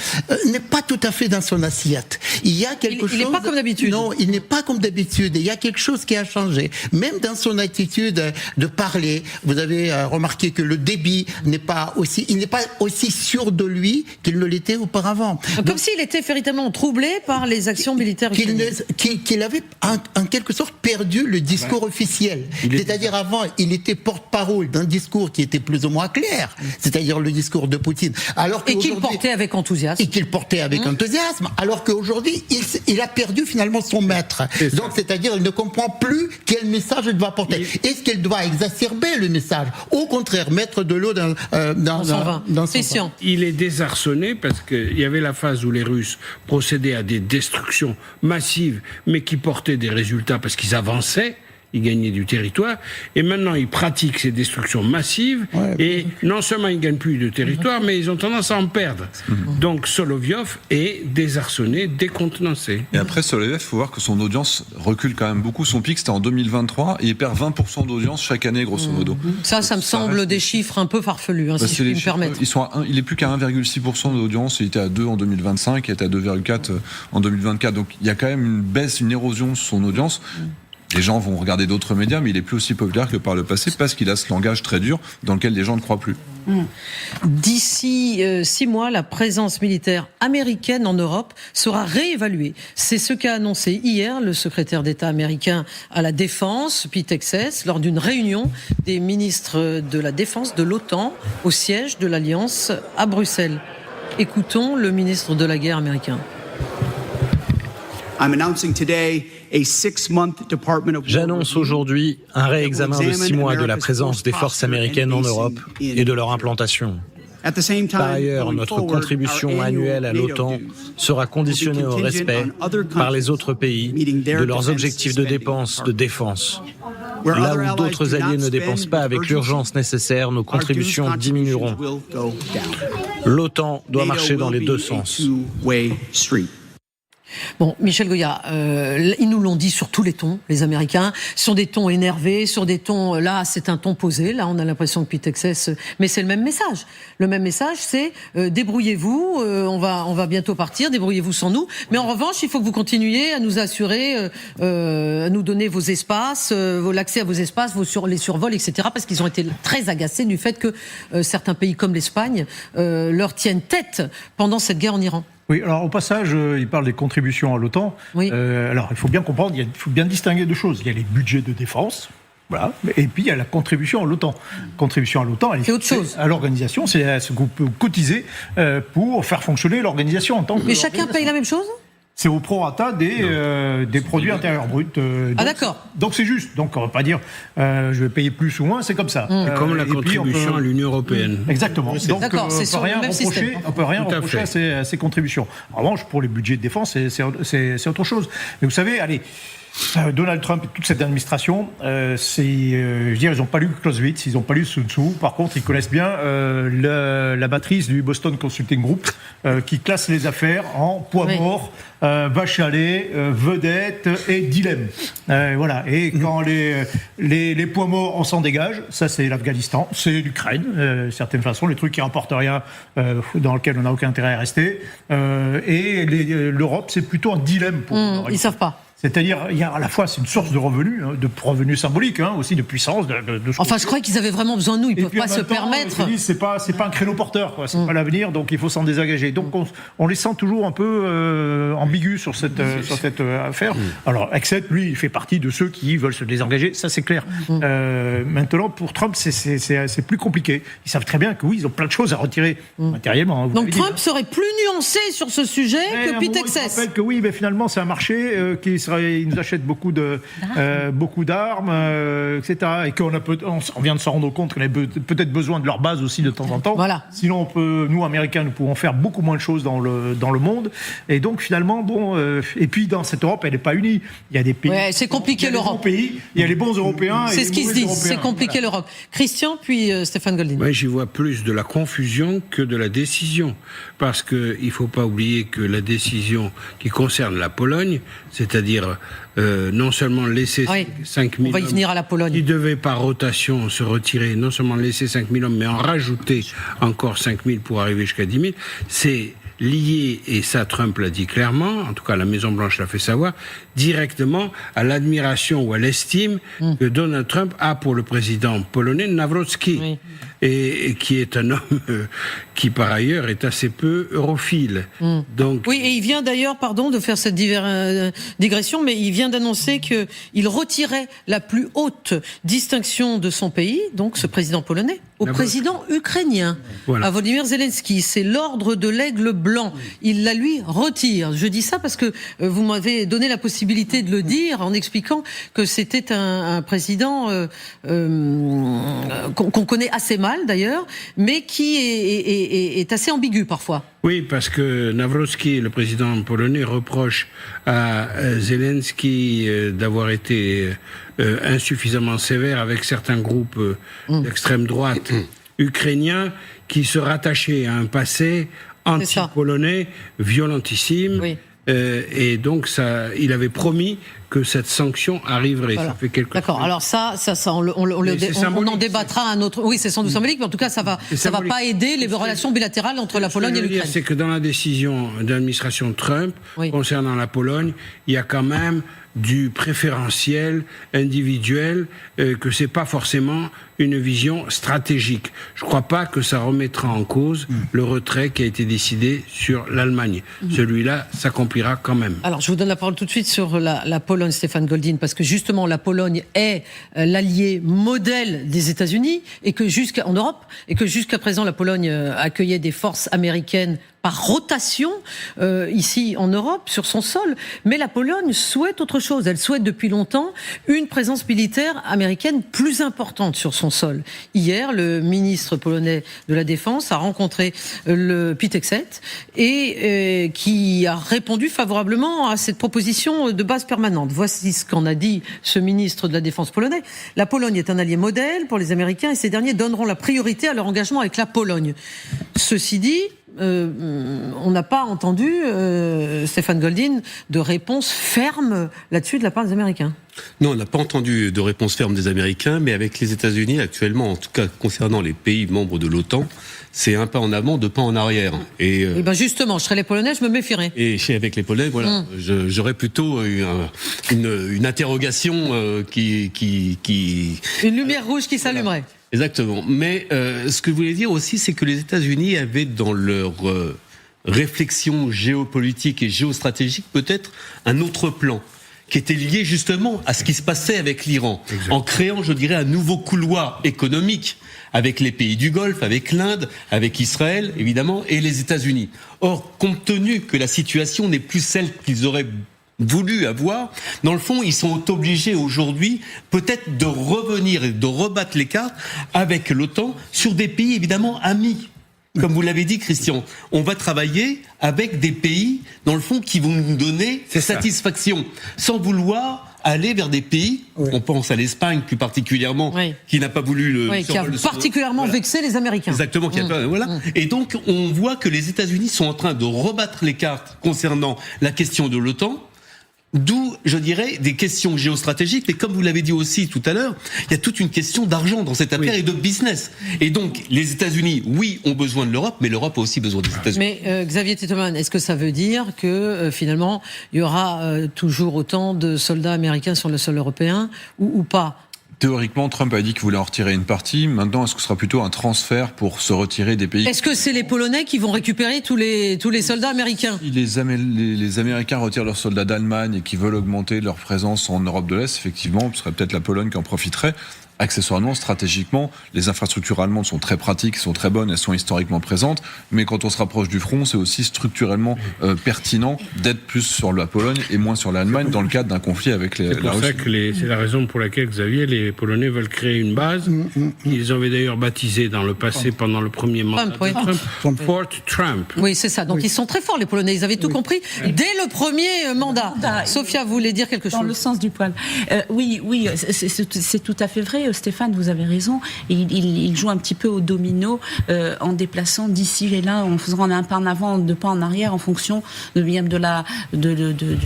n'est pas tout à fait dans son assiette. Il y a quelque chose. Il n'est pas comme d'habitude. Non, il n'est pas comme d'habitude. Il y a quelque chose qui a changé. Même dans son attitude de parler, vous avez remarqué que le débit n'est pas aussi sûr de lui qu'il ne l'était auparavant. Comme s'il était véritablement troublé par les actions militaires ukrainiennes. Qu'il avait en quelque sorte perdu le discours officiel. C'est-à-dire avant, il était porte-parole d'un discours qui était plus ou moins clair, c'est-à-dire le discours de Poutine. Et qu'il portait avec enthousiasme. Alors qu'aujourd'hui, il a perdu finalement son maître. Donc c'est-à-dire il ne comprend plus quel message il doit porter. Est-ce qu'il doit exacerber le message ? Au contraire, mettre de l'eau dans son vin. Il est désarçonné parce qu'il y avait la phase où les Russes procédaient à des destructions massives, mais qui portaient des résultats parce qu'ils avançaient, ils gagnaient du territoire, et maintenant ils pratiquent ces destructions massives, et non seulement ils ne gagnent plus de territoire, mais ils ont tendance à en perdre. Donc Solovyov est désarçonné, décontenancé. Et après Solovyov, il faut voir que son audience recule quand même beaucoup. Son pic c'était en 2023, et il perd 20% d'audience chaque année, grosso modo. Ça me semble des chiffres un peu farfelus, si je puis me permettre. Il est plus qu'à 1,6% d'audience, il était à 2 en 2025, il était à 2,4 en 2024, donc il y a quand même une baisse, une érosion de son audience. Les gens vont regarder d'autres médias, mais il est plus aussi populaire que par le passé parce qu'il a ce langage très dur dans lequel les gens ne croient plus. D'ici 6 mois, la présence militaire américaine en Europe sera réévaluée. C'est ce qu'a annoncé hier le secrétaire d'État américain à la Défense, Pete Hegseth, lors d'une réunion des ministres de la Défense de l'OTAN au siège de l'Alliance à Bruxelles. Écoutons le ministre de la Guerre américain. J'annonce aujourd'hui un réexamen de 6 mois de la présence des forces américaines en Europe et de leur implantation. Par ailleurs, notre contribution annuelle à l'OTAN sera conditionnée au respect par les autres pays de leurs objectifs de dépenses de défense. Là où d'autres alliés ne dépensent pas avec l'urgence nécessaire, nos contributions diminueront. L'OTAN doit marcher dans les deux sens. Bon, Michel Goya, ils nous l'ont dit sur tous les tons, les Américains, sur des tons énervés, sur des tons, là, c'est un ton posé, là, on a l'impression que Pete Hegseth, mais c'est le même message. Le même message, c'est débrouillez-vous, on va bientôt partir, débrouillez-vous sans nous, mais en revanche, il faut que vous continuiez à nous assurer, à nous donner vos espaces, l'accès à vos espaces, les survols, etc., parce qu'ils ont été très agacés du fait que certains pays comme l'Espagne leur tiennent tête pendant cette guerre en Iran. Oui, alors au passage, il parle des contributions à l'OTAN. Oui. Alors il faut bien comprendre, il faut bien distinguer deux choses. Il y a les budgets de défense, voilà, et puis il y a la contribution à l'OTAN. Contribution à l'OTAN, elle est autre chose. À l'organisation, c'est ce que vous pouvez cotiser pour faire fonctionner l'organisation en tant que. Mais chacun paye la même chose ? C'est au prorata des produits intérieurs bruts. D'accord. Donc c'est juste. Donc on ne va pas dire je vais payer plus ou moins, c'est comme ça. Comme la contribution à l'Union européenne. Exactement. Donc d'accord, c'est sur le même système. On ne peut rien reprocher à ces contributions. En revanche, pour les budgets de défense, c'est autre chose. Mais vous savez, allez, Donald Trump et toute cette administration, ils n'ont pas lu Clausewitz, ils n'ont pas lu Sun Tzu. Par contre, ils connaissent bien la matrice du Boston Consulting Group qui classe les affaires en poids mort, vache à lait, vedette et dilemme. Voilà. Et quand les poids morts, on s'en dégage. Ça, c'est l'Afghanistan, c'est l'Ukraine, de certaines façons, les trucs qui rapportent rien, dans lesquels on n'a aucun intérêt à rester. Et l'Europe, c'est plutôt un dilemme pour eux. Ils savent pas. C'est-à-dire, il y a à la fois, c'est une source de revenus symboliques, aussi de puissance. Enfin, je croyais qu'ils avaient vraiment besoin de nous. Ils ne peuvent pas se permettre. C'est pas un créneau porteur, quoi. C'est pas l'avenir, donc il faut s'en désengager. Donc on les sent toujours un peu ambigus sur cette affaire. Alors, Exet, lui, il fait partie de ceux qui veulent se désengager, ça c'est clair. Maintenant, pour Trump, c'est plus compliqué. Ils savent très bien que oui, ils ont plein de choses à retirer matériellement. Donc Trump serait plus nuancé sur ce sujet que Pete Hegseth. Je rappelle que oui, mais finalement, c'est un marché il nous achète beaucoup d'armes, etc. Et on vient de s'en rendre compte qu'on a peut-être besoin de leur base aussi de temps en temps. Voilà. Sinon, nous, Américains, nous pouvons faire beaucoup moins de choses dans le monde. Et donc, finalement, et puis dans cette Europe, elle n'est pas unie. Il y a des pays. Ouais, c'est compliqué l'Europe. Il y a les bons Européens. C'est ce qu'ils se disent. C'est compliqué l'Europe. Christian, puis Stéphane Goldin. Oui, j'y vois plus de la confusion que de la décision. Parce qu'il ne faut pas oublier que la décision qui concerne la Pologne, c'est-à-dire non seulement laisser 5 000 on va y venir à la Pologne. Qui devaient par rotation se retirer, non seulement laisser 5 000 hommes, mais en rajouter encore 5 000 pour arriver jusqu'à 10 000, c'est lié, et ça Trump l'a dit clairement, en tout cas la Maison-Blanche l'a fait savoir, directement à l'admiration ou à l'estime que Donald Trump a pour le président polonais Nawrocki, et qui est un homme qui par ailleurs est assez peu europhile. Donc, oui, et il vient d'ailleurs, pardon de faire cette digression, mais il vient d'annoncer qu'il retirait la plus haute distinction de son pays, donc ce président polonais, au président ukrainien, à Volodymyr Zelensky. C'est l'ordre de l'aigle blanc. Il la lui retire. Je dis ça parce que vous m'avez donné la possibilité de le dire en expliquant que c'était un président qu'on connaît assez mal d'ailleurs, mais qui est assez ambigu parfois. Oui, parce que Nawrocki, le président polonais, reproche à Zelensky d'avoir été insuffisamment sévère avec certains groupes d'extrême droite ukrainiens qui se rattachaient à un passé anti-polonais violentissime. Oui. Et donc, il avait promis que cette sanction arriverait. Voilà. Ça fait quelque D'accord. chose. Alors ça on en débattra à un autre. Oui, c'est sans doute symbolique, mais en tout cas, ça va pas aider les relations bilatérales entre la Pologne et l'Ukraine. C'est que dans la décision d'administration Trump concernant la Pologne, il y a quand même du préférentiel individuel, que c'est pas forcément une vision stratégique. Je crois pas que ça remettra en cause le retrait qui a été décidé sur l'Allemagne. Celui-là s'accomplira quand même. Alors, je vous donne la parole tout de suite sur la Pologne, Stéphane Goldin, parce que justement, la Pologne est l'allié modèle des États-Unis en Europe, et que jusqu'à présent, la Pologne accueillait des forces américaines par rotation ici en Europe, sur son sol. Mais la Pologne souhaite autre chose. Elle souhaite depuis longtemps une présence militaire américaine plus importante sur son sol. Hier, le ministre polonais de la Défense a rencontré le Pete Hegseth et qui a répondu favorablement à cette proposition de base permanente. Voici ce qu'en a dit ce ministre de la Défense polonais. La Pologne est un allié modèle pour les Américains et ces derniers donneront la priorité à leur engagement avec la Pologne. Ceci dit, on n'a pas entendu, Stéphane Goldin, de réponse ferme là-dessus de la part des Américains. Non, on n'a pas entendu de réponse ferme des Américains, mais avec les États-Unis actuellement, en tout cas concernant les pays membres de l'OTAN, c'est un pas en avant, deux pas en arrière. Et ben justement, je serais les Polonais, je me méfierais. Et avec les Polonais, voilà, j'aurais plutôt une interrogation qui... Une lumière rouge qui s'allumerait. Exactement. Mais ce que je voulais dire aussi, c'est que les États-Unis avaient dans leur réflexion géopolitique et géostratégique peut-être un autre plan qui était lié justement à ce qui se passait avec l'Iran, en créant, je dirais, un nouveau couloir économique avec les pays du Golfe, avec l'Inde, avec Israël, évidemment, et les États-Unis. Or, compte tenu que la situation n'est plus celle qu'ils auraient voulu avoir, dans le fond, ils sont obligés aujourd'hui peut-être de revenir et de rebattre les cartes avec l'OTAN sur des pays évidemment amis. Comme vous l'avez dit, Christian, on va travailler avec des pays, dans le fond, qui vont nous donner satisfaction, sans vouloir aller vers des pays, on pense à l'Espagne plus particulièrement, qui n'a pas voulu qui a particulièrement vexé les Américains. Exactement. Et donc on voit que les États-Unis sont en train de rebattre les cartes concernant la question de l'OTAN. D'où, je dirais, des questions géostratégiques, mais comme vous l'avez dit aussi tout à l'heure, il y a toute une question d'argent dans cette affaire et de business. Et donc, les États-Unis, oui, ont besoin de l'Europe, mais l'Europe a aussi besoin des États-Unis. Mais Xavier Tettelmann, est-ce que ça veut dire que finalement, il y aura toujours autant de soldats américains sur le sol européen ou pas ? Théoriquement, Trump a dit qu'il voulait en retirer une partie. Maintenant, est-ce que ce sera plutôt un transfert pour se retirer des pays? Est-ce que c'est les Polonais qui vont récupérer tous les soldats américains? Si les Américains retirent leurs soldats d'Allemagne et qui veulent augmenter leur présence en Europe de l'Est, effectivement, ce serait peut-être la Pologne qui en profiterait. Accessoirement, stratégiquement, les infrastructures allemandes sont très pratiques, sont très bonnes, elles sont historiquement présentes, mais quand on se rapproche du front, c'est aussi structurellement pertinent d'être plus sur la Pologne et moins sur l'Allemagne dans le cadre d'un conflit avec la Russie. C'est pour ça que c'est la raison pour laquelle, Xavier, les Polonais veulent créer une base. Ils avaient d'ailleurs baptisé dans le passé, pendant le premier mandat de Trump, Fort Trump. Oui, c'est ça. Donc ils sont très forts, les Polonais. Ils avaient tout compris dès le premier mandat. Sophia, vous voulez dire quelque chose? Dans le sens du poil. Oui, c'est tout à fait vrai. Stéphane, vous avez raison. Il joue un petit peu au domino en déplaçant d'ici et là, en faisant un pas en avant, deux pas en arrière, en fonction du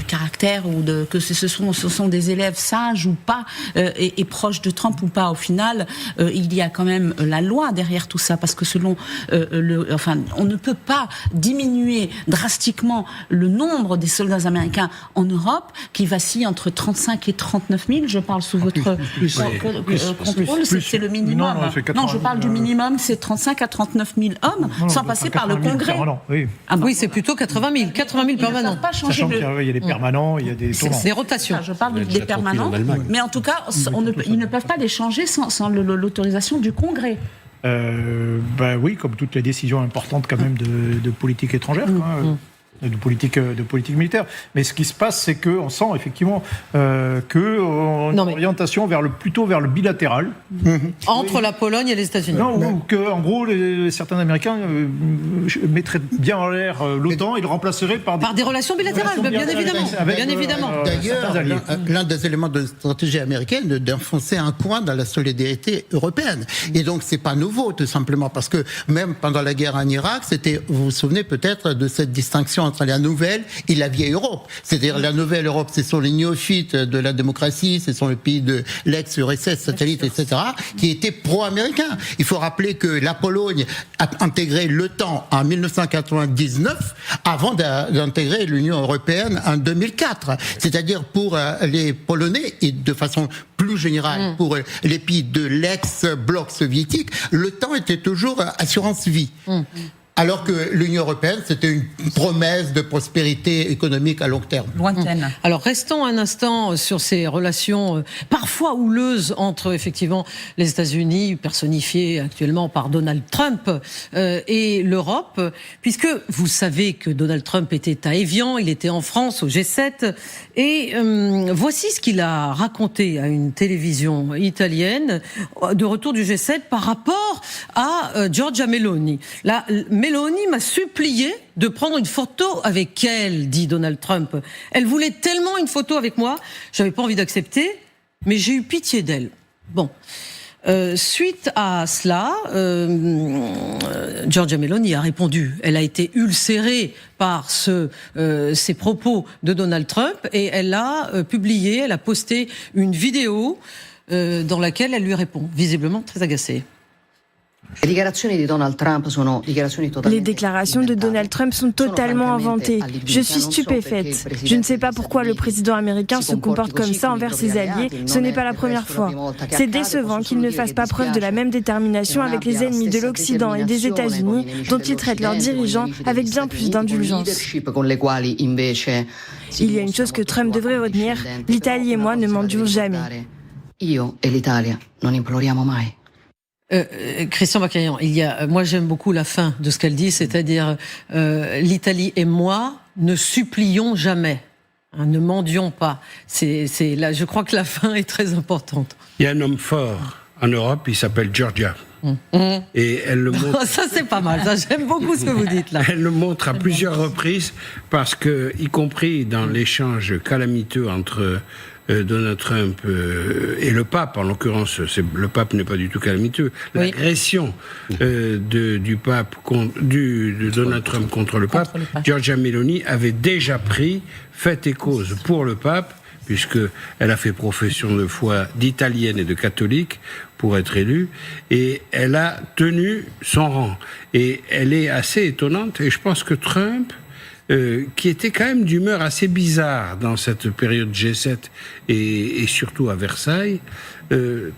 caractère ou que ce sont des élèves sages ou pas et proches de Trump ou pas. Au final, il y a quand même la loi derrière tout ça, parce que selon on ne peut pas diminuer drastiquement le nombre des soldats américains en Europe, qui vacille entre 35 et 39 000. Je parle sous votre contrôle, c'est le minimum. Non, je parle du minimum, c'est 35 à 39 000 hommes, sans passer par le Congrès. Oui, c'est plutôt 80 000. 80 000 permanents. Sachant qu'il y a des permanents, il y a des tournants. Des rotations. Je parle des permanents, mais en tout cas, ils ne peuvent pas les changer sans l'autorisation du Congrès. Oui, comme toutes les décisions importantes quand même de politique étrangère. De politique militaire. Mais ce qui se passe, c'est qu'on sent effectivement une orientation plutôt vers le bilatéral. Entre la Pologne et les États-Unis. Non, ou qu'en gros, certains Américains mettraient bien en l'air l'OTAN et le remplaceraient par des relations bilatérales, bien évidemment. D'ailleurs, l'un des éléments de la stratégie américaine, d'enfoncer un coin dans la solidarité européenne. Et donc, c'est pas nouveau, tout simplement, parce que même pendant la guerre en Irak, vous vous souvenez peut-être de cette distinction entre la nouvelle et la vieille Europe. C'est-à-dire la nouvelle Europe, ce sont les néophytes de la démocratie, ce sont les pays de l'ex-URSS, satellite, etc., qui étaient pro-américains. Il faut rappeler que la Pologne a intégré l'OTAN en 1999 avant d'intégrer l'Union européenne en 2004. C'est-à-dire pour les Polonais et de façon plus générale pour les pays de l'ex-bloc soviétique, l'OTAN était toujours assurance vie. Alors que l'Union européenne, c'était une promesse de prospérité économique à long terme. Lointaine. Alors, restons un instant sur ces relations parfois houleuses entre, effectivement, les États-Unis, personnifiés actuellement par Donald Trump, et l'Europe, puisque vous savez que Donald Trump était à Évian, il était en France, au G7, et voici ce qu'il a raconté à une télévision italienne, de retour du G7, par rapport à Giorgia Meloni. Meloni m'a supplié de prendre une photo avec elle, dit Donald Trump. Elle voulait tellement une photo avec moi, j'avais pas envie d'accepter, mais j'ai eu pitié d'elle. Bon. Suite à cela, Giorgia Meloni a répondu. Elle a été ulcérée par ces propos de Donald Trump et elle a posté une vidéo dans laquelle elle lui répond, visiblement très agacée. Les déclarations de Donald Trump sont totalement inventées. Je suis stupéfaite. Je ne sais pas pourquoi le président américain se comporte comme ça envers ses alliés. Ce n'est pas la première fois. C'est décevant qu'il ne fasse pas preuve de la même détermination avec les ennemis de l'Occident et des États-Unis, dont il traite leurs dirigeants avec bien plus d'indulgence. Il y a une chose que Trump devrait retenir, l'Italie et moi ne m'endurent jamais. Christian Bacarian, moi j'aime beaucoup la fin de ce qu'elle dit, c'est-à-dire l'Italie et moi ne supplions jamais, ne mendions pas. Là, je crois que la fin est très importante. Il y a un homme fort en Europe, il s'appelle Giorgia. Et elle le montre. Ça c'est pas mal, ça, j'aime beaucoup ce que vous dites là. Elle le montre à plusieurs reprises parce que, y compris dans l'échange calamiteux entre Donald Trump et le pape, en l'occurrence, le pape n'est pas du tout calamiteux, l'agression du pape, de Donald Trump contre le pape, Giorgia Meloni avait déjà pris fait et cause pour le pape, puisqu'elle a fait profession de foi d'italienne et de catholique pour être élue, et elle a tenu son rang. Et elle est assez étonnante, et je pense que Trump, qui était quand même d'humeur assez bizarre dans cette période G7 et surtout à Versailles,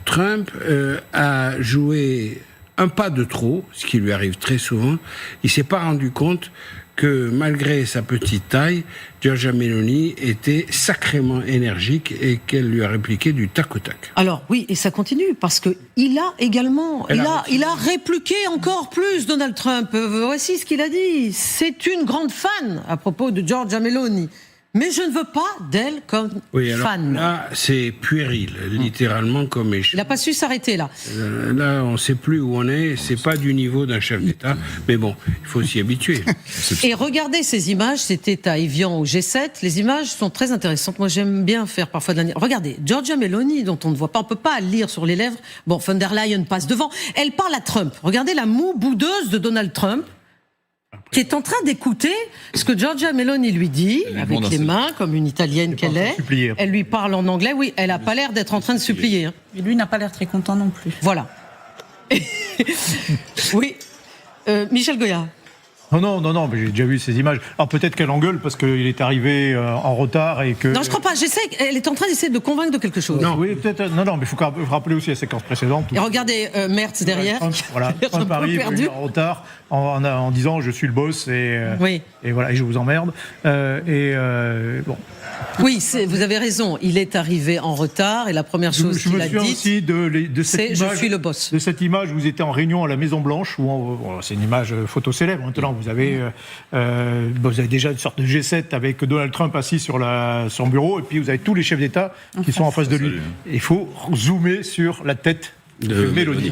Trump a joué un pas de trop, ce qui lui arrive très souvent. Il s'est pas rendu compte que malgré sa petite taille, Giorgia Meloni était sacrément énergique et qu'elle lui a répliqué du tac au tac. Alors oui, et ça continue, parce que il a également, il a répliqué encore plus Donald Trump. Voici ce qu'il a dit. C'est une grande fan à propos de Giorgia Meloni. Mais je ne veux pas d'elle comme fan. Là, c'est puéril, littéralement comme échec. Il n'a pas su s'arrêter là. Là, on ne sait plus où on est. C'est pas du niveau d'un chef d'État, mais bon, il faut s'y habituer. Et regardez ces images. C'était à Évian au G7. Les images sont très intéressantes. Moi, j'aime bien faire parfois de la... Regardez, Giorgia Meloni, dont on ne voit pas, on peut pas lire sur les lèvres. Bon, von der Leyen passe devant. Elle parle à Trump. Regardez la moue boudeuse de Donald Trump, qui est en train d'écouter ce que Giorgia Meloni lui dit, avec les mains, comme une Italienne qu'elle est. Elle lui parle en anglais. Oui, elle n'a pas l'air d'être en train de supplier. Hein. Et lui n'a pas l'air très content non plus. Voilà. Oui. Michel Goya. Non, mais j'ai déjà vu ces images. Alors peut-être qu'elle engueule parce qu'il est arrivé en retard et que... Non, je crois pas. J'essaie. Elle est en train d'essayer de convaincre de quelque chose. Non, oui, peut-être. Non, mais il faut rappeler aussi la séquence précédente. Et regardez Merz derrière. Trump arrive en retard en disant je suis le boss et voilà, et je vous emmerde. Bon. Oui, vous avez raison. Il est arrivé en retard et la première chose qu'il a dite, c'est je suis le boss. De cette image, vous étiez en réunion à la Maison Blanche, c'est une image photo célèbre. Maintenant, vous avez déjà une sorte de G7 avec Donald Trump assis sur son bureau, et puis vous avez tous les chefs d'État qui sont en face de lui. Il faut zoomer sur la tête de Meloni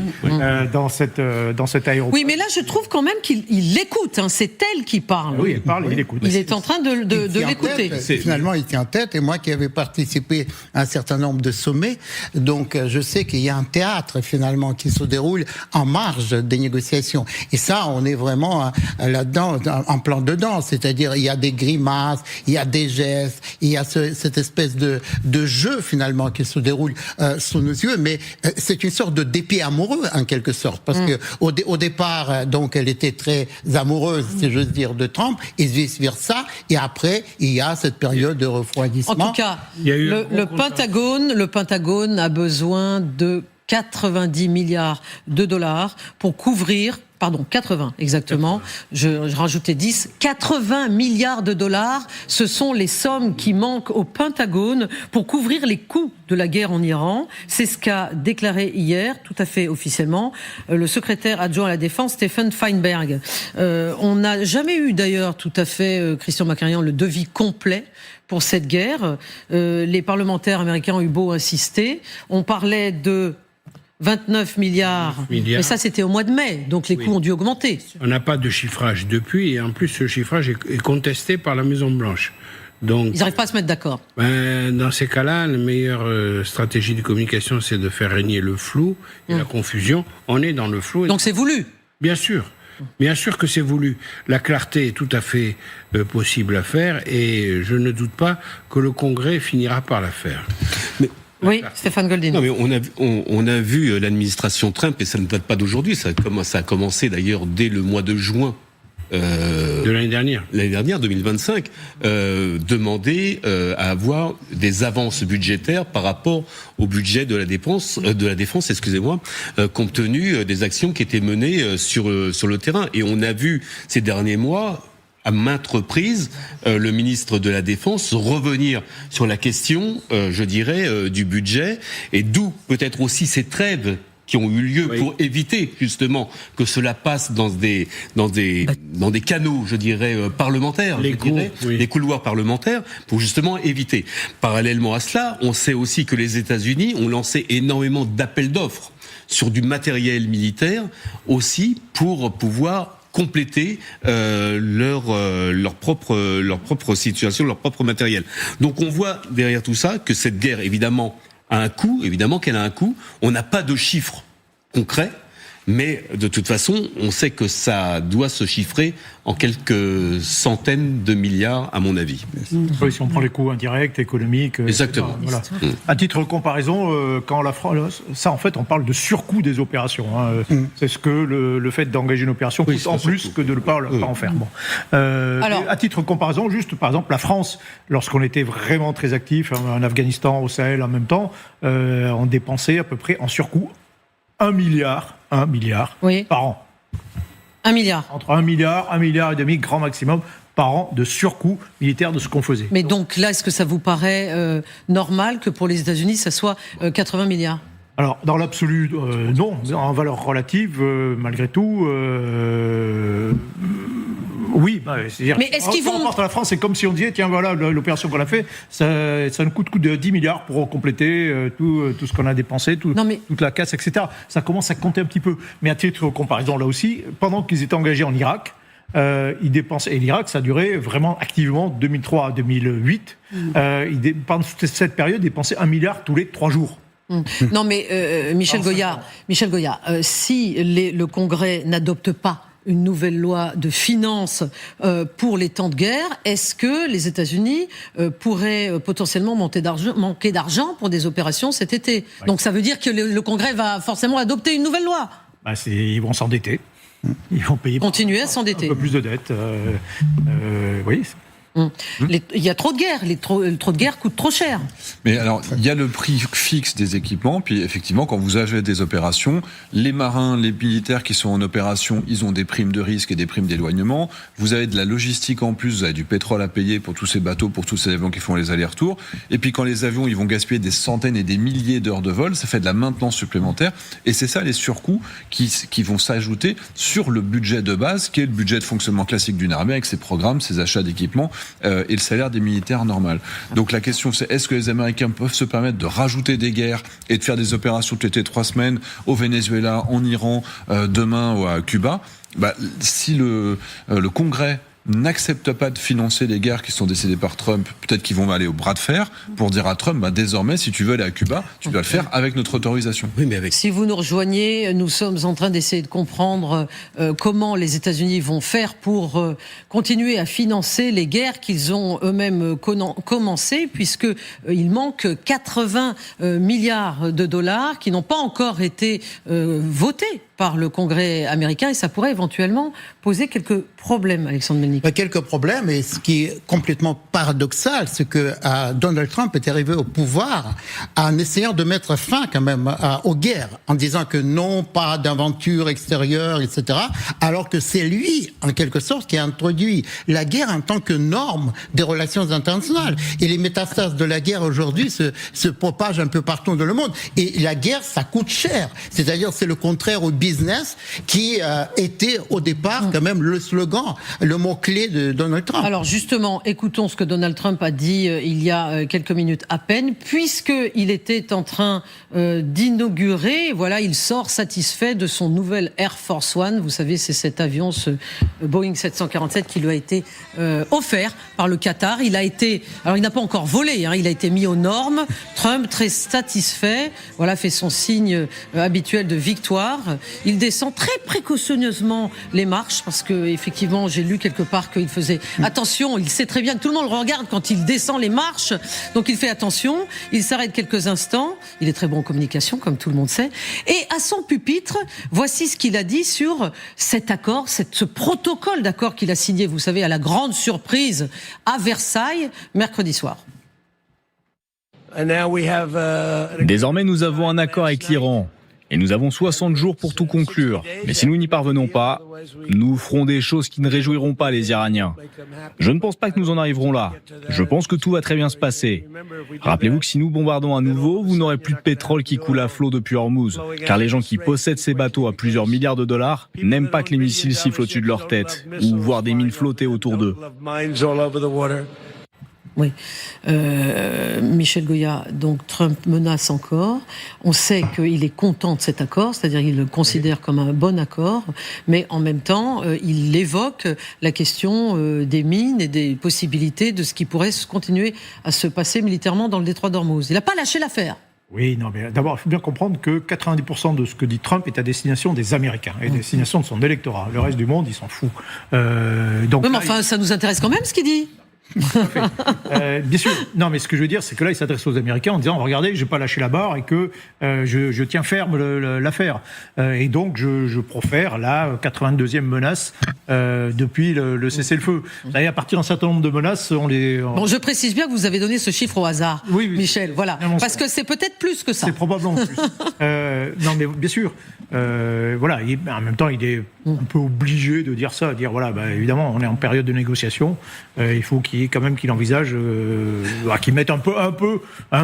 dans cet aéroport. Oui, mais là, je trouve quand même qu'il l'écoute. Hein. C'est elle qui parle. Oui, elle parle, il écoute. Il est en train de l'écouter. Finalement, il tient en tête. Et moi qui avais participé à un certain nombre de sommets, donc je sais qu'il y a un théâtre, finalement, qui se déroule en marge des négociations. Et ça, on est vraiment là-dedans, en plan dedans. C'est-à-dire, il y a des grimaces, il y a des gestes, il y a cette espèce de jeu, finalement, qui se déroule sous nos yeux. Mais c'est une sorte de dépit amoureux en quelque sorte, parce que au départ, donc elle était très amoureuse, si j'ose dire, de Trump, et vice versa, et après il y a cette période de refroidissement. En tout cas, le Pentagone a besoin de 90 milliards de dollars pour couvrir. Pardon, 80 exactement, je rajoutais 10, 80 milliards de dollars, ce sont les sommes qui manquent au Pentagone pour couvrir les coûts de la guerre en Iran. C'est ce qu'a déclaré hier, tout à fait officiellement, le secrétaire adjoint à la Défense, Stephen Feinberg. On n'a jamais eu d'ailleurs tout à fait, Christian Macarian, le devis complet pour cette guerre. Les parlementaires américains ont eu beau insister. On parlait de 29 milliards, mais ça c'était au mois de mai, donc les coûts ont dû augmenter. On n'a pas de chiffrage depuis, et en plus ce chiffrage est contesté par la Maison-Blanche. Donc, ils n'arrivent pas à se mettre d'accord. Dans ces cas-là, la meilleure stratégie de communication, c'est de faire régner le flou et la confusion. On est dans le flou. Donc c'est voulu. Bien sûr. Bien sûr que c'est voulu. La clarté est tout à fait possible à faire, et je ne doute pas que le Congrès finira par la faire. Oui, Stéphane Goldin. Non, mais on a vu l'administration Trump, et ça ne date pas d'aujourd'hui, ça a commencé d'ailleurs dès le mois de juin. De l'année dernière. L'année dernière, 2025, demander à avoir des avances budgétaires par rapport au budget de la défense, compte tenu des actions qui étaient menées sur le terrain. Et on a vu ces derniers mois, à maintes reprises, le ministre de la Défense revenir sur la question, du budget, et d'où peut-être aussi ces trêves qui ont eu lieu pour éviter justement que cela passe dans des canaux, parlementaires, des couloirs parlementaires, pour justement éviter. Parallèlement à cela, on sait aussi que les États-Unis ont lancé énormément d'appels d'offres sur du matériel militaire aussi pour pouvoir compléter leur propre situation, leur propre matériel. Donc on voit derrière tout ça que cette guerre, évidemment, a un coût, évidemment qu'elle a un coût. On n'a pas de chiffres concrets, mais de toute façon, on sait que ça doit se chiffrer en quelques centaines de milliards, à mon avis. Oui, si on prend les coûts indirects, économiques... Exactement. Voilà. À titre de comparaison, quand la France... Ça, en fait, on parle de surcoût des opérations. C'est ce que le fait d'engager une opération coûte en plus que de ne pas en faire. Bon. Alors, à titre de comparaison, juste, par exemple, la France, lorsqu'on était vraiment très actif en Afghanistan, au Sahel, en même temps, on dépensait à peu près en surcoût 1 milliard par an. 1 milliard. Entre 1 milliard, 1,5 milliard, grand maximum, par an de surcoût militaire de ce qu'on faisait. Mais donc là, est-ce que ça vous paraît normal que pour les États-Unis, ça soit 80 milliards ? Alors, dans l'absolu, non. En valeur relative, malgré tout, oui. C'est-à-dire, mais est-ce qu'ils vont... Par la France, c'est comme si on disait, tiens, voilà, l'opération qu'on a fait, ça nous coûte de 10 milliards pour compléter tout ce qu'on a dépensé, toute la casse, etc. Ça commence à compter un petit peu. Mais à titre de comparaison, là aussi, pendant qu'ils étaient engagés en Irak, ils dépensaient, et l'Irak, ça a duré vraiment activement 2003 à 2008. Pendant cette période, ils dépensaient 1 milliard tous les 3 jours. Non, mais Michel Goya, si le Congrès n'adopte pas une nouvelle loi de finances pour les temps de guerre, est-ce que les États-Unis pourraient potentiellement manquer d'argent pour des opérations cet été ? Ouais. Donc ça veut dire que le Congrès va forcément adopter une nouvelle loi. Ils vont s'endetter. Ils vont payer. Continuer à s'endetter. Un peu plus de dettes. Oui. Il y a trop de guerres, trop de guerres coûtent trop cher. Mais alors, il y a le prix fixe des équipements, puis effectivement, quand vous avez des opérations, les marins, les militaires qui sont en opération, ils ont des primes de risque et des primes d'éloignement. Vous avez de la logistique en plus, vous avez du pétrole à payer pour tous ces bateaux, pour tous ces avions qui font les allers-retours. Et puis quand les avions, ils vont gaspiller des centaines et des milliers d'heures de vol, ça fait de la maintenance supplémentaire. Et c'est ça les surcoûts qui vont s'ajouter sur le budget de base, qui est le budget de fonctionnement classique d'une armée, avec ses programmes, ses achats d'équipements, et le salaire des militaires normal. Donc la question c'est, est-ce que les Américains peuvent se permettre de rajouter des guerres et de faire des opérations toutes les 3 semaines au Venezuela, en Iran, demain ou à Cuba ? Si le Congrès n'accepte pas de financer les guerres qui sont décidées par Trump, peut-être qu'ils vont aller au bras de fer pour dire à Trump, désormais, si tu veux aller à Cuba, tu dois le faire avec notre autorisation. Oui, mais avec... Si vous nous rejoignez, nous sommes en train d'essayer de comprendre comment les États-Unis vont faire pour continuer à financer les guerres qu'ils ont eux-mêmes commencées, puisqu'il manque 80 milliards de dollars qui n'ont pas encore été votés par le Congrès américain, et ça pourrait éventuellement poser quelques problèmes, Alexandre Melnik. Quelques problèmes, et ce qui est complètement paradoxal, c'est que Donald Trump est arrivé au pouvoir en essayant de mettre fin quand même aux guerres, en disant que non, pas d'aventure extérieure, etc., alors que c'est lui, en quelque sorte, qui a introduit la guerre en tant que norme des relations internationales. Et les métastases de la guerre aujourd'hui se propagent un peu partout dans le monde. Et la guerre, ça coûte cher. C'est-à-dire, c'est le contraire au business qui était au départ quand même le slogan, le mot-clé de Donald Trump. Alors justement, écoutons ce que Donald Trump a dit il y a quelques minutes à peine, puisqu'il était en train d'inaugurer, voilà, il sort satisfait de son nouvel Air Force One. Vous savez, c'est cet avion, ce Boeing 747 qui lui a été offert par le Qatar. Il n'a pas encore volé, il a été mis aux normes. Trump, très satisfait, voilà, fait son signe habituel de victoire. Il descend très précautionneusement les marches, parce que effectivement, j'ai lu quelque part qu'il faisait attention. Il sait très bien que tout le monde le regarde quand il descend les marches, donc il fait attention. Il s'arrête quelques instants. Il est très bon en communication, comme tout le monde sait. Et à son pupitre, voici ce qu'il a dit sur cet accord, ce protocole d'accord qu'il a signé, vous savez, à la grande surprise à Versailles, mercredi soir. Désormais, nous avons un accord avec l'Iran. Et nous avons 60 jours pour tout conclure. Mais si nous n'y parvenons pas, nous ferons des choses qui ne réjouiront pas les Iraniens. Je ne pense pas que nous en arriverons là. Je pense que tout va très bien se passer. Rappelez-vous que si nous bombardons à nouveau, vous n'aurez plus de pétrole qui coule à flot depuis Hormuz. Car les gens qui possèdent ces bateaux à plusieurs milliards de dollars n'aiment pas que les missiles sifflent au-dessus de leur tête ou voir des mines flotter autour d'eux. Oui. Michel Goya, donc Trump menace encore. On sait qu'il est content de cet accord, c'est-à-dire qu'il le considère comme un bon accord, mais en même temps, il évoque la question des mines et des possibilités de ce qui pourrait continuer à se passer militairement dans le détroit d'Ormuz. Il n'a pas lâché l'affaire. Oui, non, mais d'abord, il faut bien comprendre que 90% de ce que dit Trump est à destination des Américains et à destination de son électorat. Le reste du monde, il s'en fout. Donc oui, mais enfin, ça nous intéresse quand même ce qu'il dit. Bien sûr. Non, mais ce que je veux dire, c'est que là, il s'adresse aux Américains en disant, regardez, j'ai pas lâché la barre et que je tiens ferme l'affaire. Et donc, je profère la 82e menace depuis le cessez-le-feu. Vous savez, à partir d'un certain nombre de menaces, Bon, je précise bien que vous avez donné ce chiffre au hasard, oui. Michel. Voilà, parce que c'est peut-être plus que ça. C'est probablement plus. Non, mais bien sûr. Voilà. En même temps, il est un peu obligé de dire ça, dire voilà, évidemment, on est en période de négociation. Il faut qu'il envisage, qu'il mette un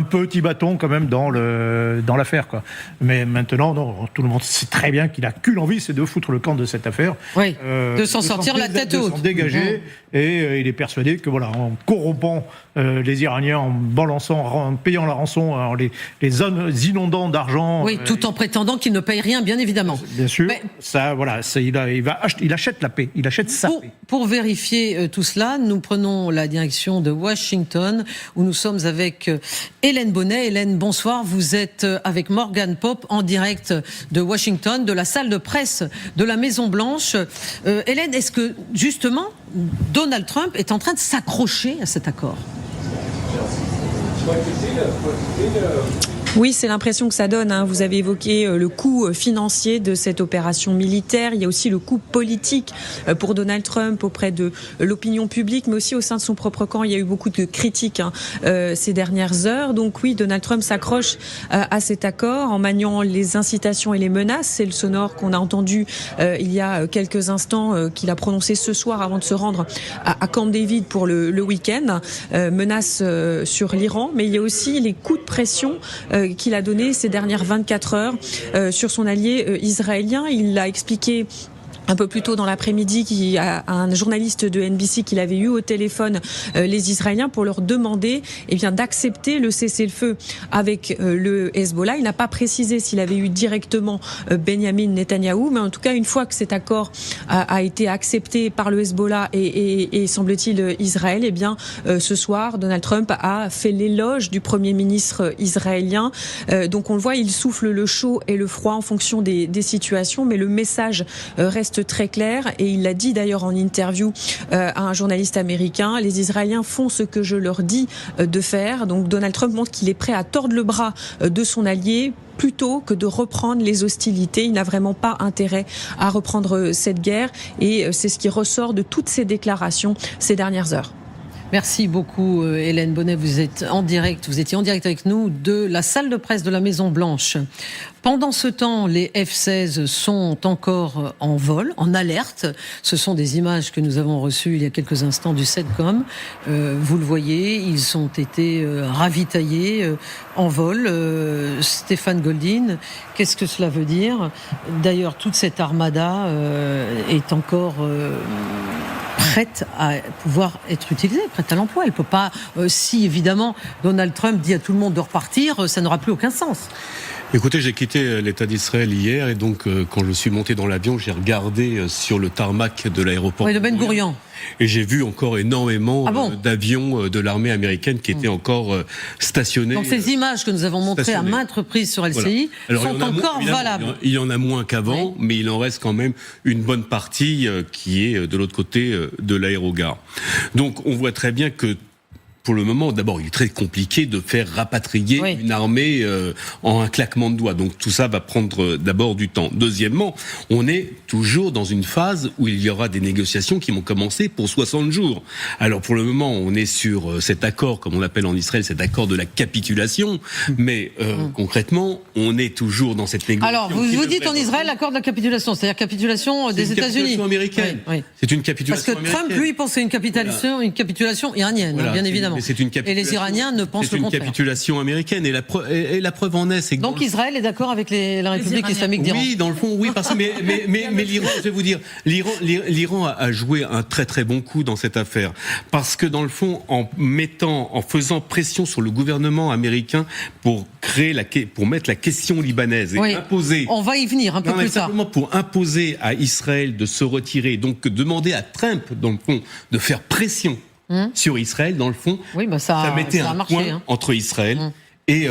petit bâton quand même dans l'affaire, quoi. Mais maintenant, non, tout le monde sait très bien qu'il a qu'une envie, c'est de foutre le camp de cette affaire. Oui. De s'en sortir la tête haute. De s'en dégager. Et il est persuadé que voilà, en corrompant les Iraniens, en payant la rançon, en les inondant d'argent. Oui, tout en prétendant qu'il ne paye rien, bien évidemment. Bien sûr. Mais ça, voilà, il achète la paix. Il achète sa paix. Pour vérifier tout cela, nous prenons la direction de Washington, où nous sommes avec Hélène Bonnet. Hélène, bonsoir. Vous êtes avec Morgan Pope en direct de Washington, de la salle de presse de la Maison-Blanche. Hélène, est-ce que, justement, Donald Trump est en train de s'accrocher à cet accord ? Oui, c'est l'impression que ça donne. Vous avez évoqué le coût financier de cette opération militaire. Il y a aussi le coût politique pour Donald Trump auprès de l'opinion publique, mais aussi au sein de son propre camp. Il y a eu beaucoup de critiques ces dernières heures. Donc oui, Donald Trump s'accroche à cet accord en maniant les incitations et les menaces. C'est le sonore qu'on a entendu il y a quelques instants, qu'il a prononcé ce soir avant de se rendre à Camp David pour le week-end. Menace sur l'Iran, mais il y a aussi les coups de pression qu'il a donné ces dernières 24 heures sur son allié israélien. Il l'a expliqué un peu plus tôt dans l'après-midi, qu'il y a un journaliste de NBC qu'il avait eu au téléphone les Israéliens pour leur demander d'accepter le cessez-le-feu avec le Hezbollah. Il n'a pas précisé s'il avait eu directement Benjamin Netanyahou, mais en tout cas, une fois que cet accord a été accepté par le Hezbollah et semble-t-il Israël, ce soir, Donald Trump a fait l'éloge du Premier ministre israélien. Donc on le voit, il souffle le chaud et le froid en fonction des situations, mais le message reste très clair, et il l'a dit d'ailleurs en interview à un journaliste américain: les Israéliens font ce que je leur dis de faire. Donc Donald Trump montre qu'il est prêt à tordre le bras de son allié plutôt que de reprendre les hostilités. Il n'a vraiment pas intérêt à reprendre cette guerre, et c'est ce qui ressort de toutes ces déclarations ces dernières heures. Merci beaucoup Hélène Bonnet, vous étiez en direct avec nous de la salle de presse de la Maison-Blanche. Pendant ce temps, les F-16 sont encore en vol, en alerte. Ce sont des images que nous avons reçues il y a quelques instants du CENTCOM. Vous le voyez, ils ont été ravitaillés en vol. Stéphane Goldin, qu'est-ce que cela veut dire ? D'ailleurs, toute cette armada est encore prête à pouvoir être utilisée, prête à l'emploi. Elle ne peut pas, si évidemment Donald Trump dit à tout le monde de repartir, ça n'aura plus aucun sens. Écoutez, j'ai quitté l'État d'Israël hier, et donc quand je suis monté dans l'avion, j'ai regardé sur le tarmac de l'aéroport de Ben Gurion. Et j'ai vu encore énormément d'avions de l'armée américaine qui étaient encore stationnés. Donc ces images que nous avons montrées à maintes reprises sur LCI sont encore valables. Il y en a moins qu'avant, mais il en reste quand même une bonne partie qui est de l'autre côté de l'aérogare. Donc on voit très bien que pour le moment, d'abord, il est très compliqué de faire rapatrier une armée en un claquement de doigts. Donc tout ça va prendre d'abord du temps. Deuxièmement, on est toujours dans une phase où il y aura des négociations qui vont commencer pour 60 jours. Alors pour le moment, on est sur cet accord, comme on l'appelle en Israël, cet accord de la capitulation. Mais concrètement, on est toujours dans cette négociation. Alors vous dites en Israël l'accord de la capitulation, c'est-à-dire capitulation des États-Unis. C'est une capitulation américaine. Oui. C'est une capitulation américaine. Parce que Trump, lui, pense à une capitulation iranienne, bien évidemment. évidemment. Mais c'est une et les Iraniens ne pensent le contraire. C'est une capitulation américaine. Et la preuve en est, c'est que... Donc Israël est d'accord avec la République islamique d'Iran. Oui, dans le fond, oui. Parce que, mais l'Iran, je vais vous dire, l'Iran a joué un très très bon coup dans cette affaire. Parce que dans le fond, en faisant pression sur le gouvernement américain pour mettre la question libanaise et imposer... On va y venir un peu plus tard. Simplement pour imposer à Israël de se retirer, donc demander à Trump, dans le fond, de faire pression sur Israël, dans le fond, ça mettait un point entre Israël et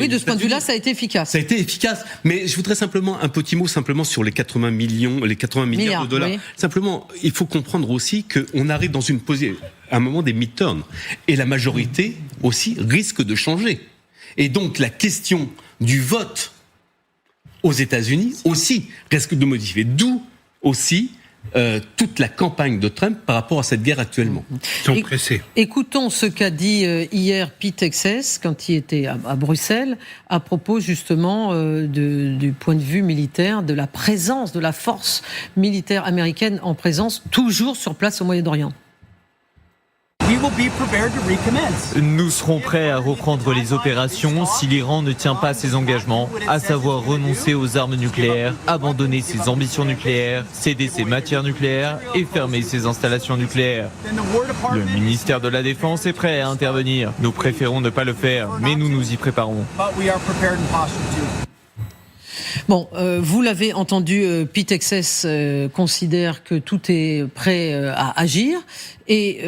oui, de ce point de vue-là, ça a été efficace. Ça a été efficace, mais je voudrais simplement un petit mot simplement sur les 80 milliards de dollars. Oui. Simplement, il faut comprendre aussi qu'on arrive dans un moment des midterms, et la majorité aussi risque de changer. Et donc la question du vote aux États-Unis aussi risque de modifier. D'où aussi toute la campagne de Trump par rapport à cette guerre actuellement. Ils sont pressés. Écoutons ce qu'a dit hier Pete Hegseth quand il était à Bruxelles à propos justement du point de vue militaire, de la présence, de la force militaire américaine en présence toujours sur place au Moyen-Orient. Nous serons prêts à reprendre les opérations si l'Iran ne tient pas ses engagements, à savoir renoncer aux armes nucléaires, abandonner ses ambitions nucléaires, céder ses matières nucléaires et fermer ses installations nucléaires. Le ministère de la Défense est prêt à intervenir. Nous préférons ne pas le faire, mais nous nous y préparons. Bon, vous l'avez entendu, Pete Hegseth considère que tout est prêt à agir. Et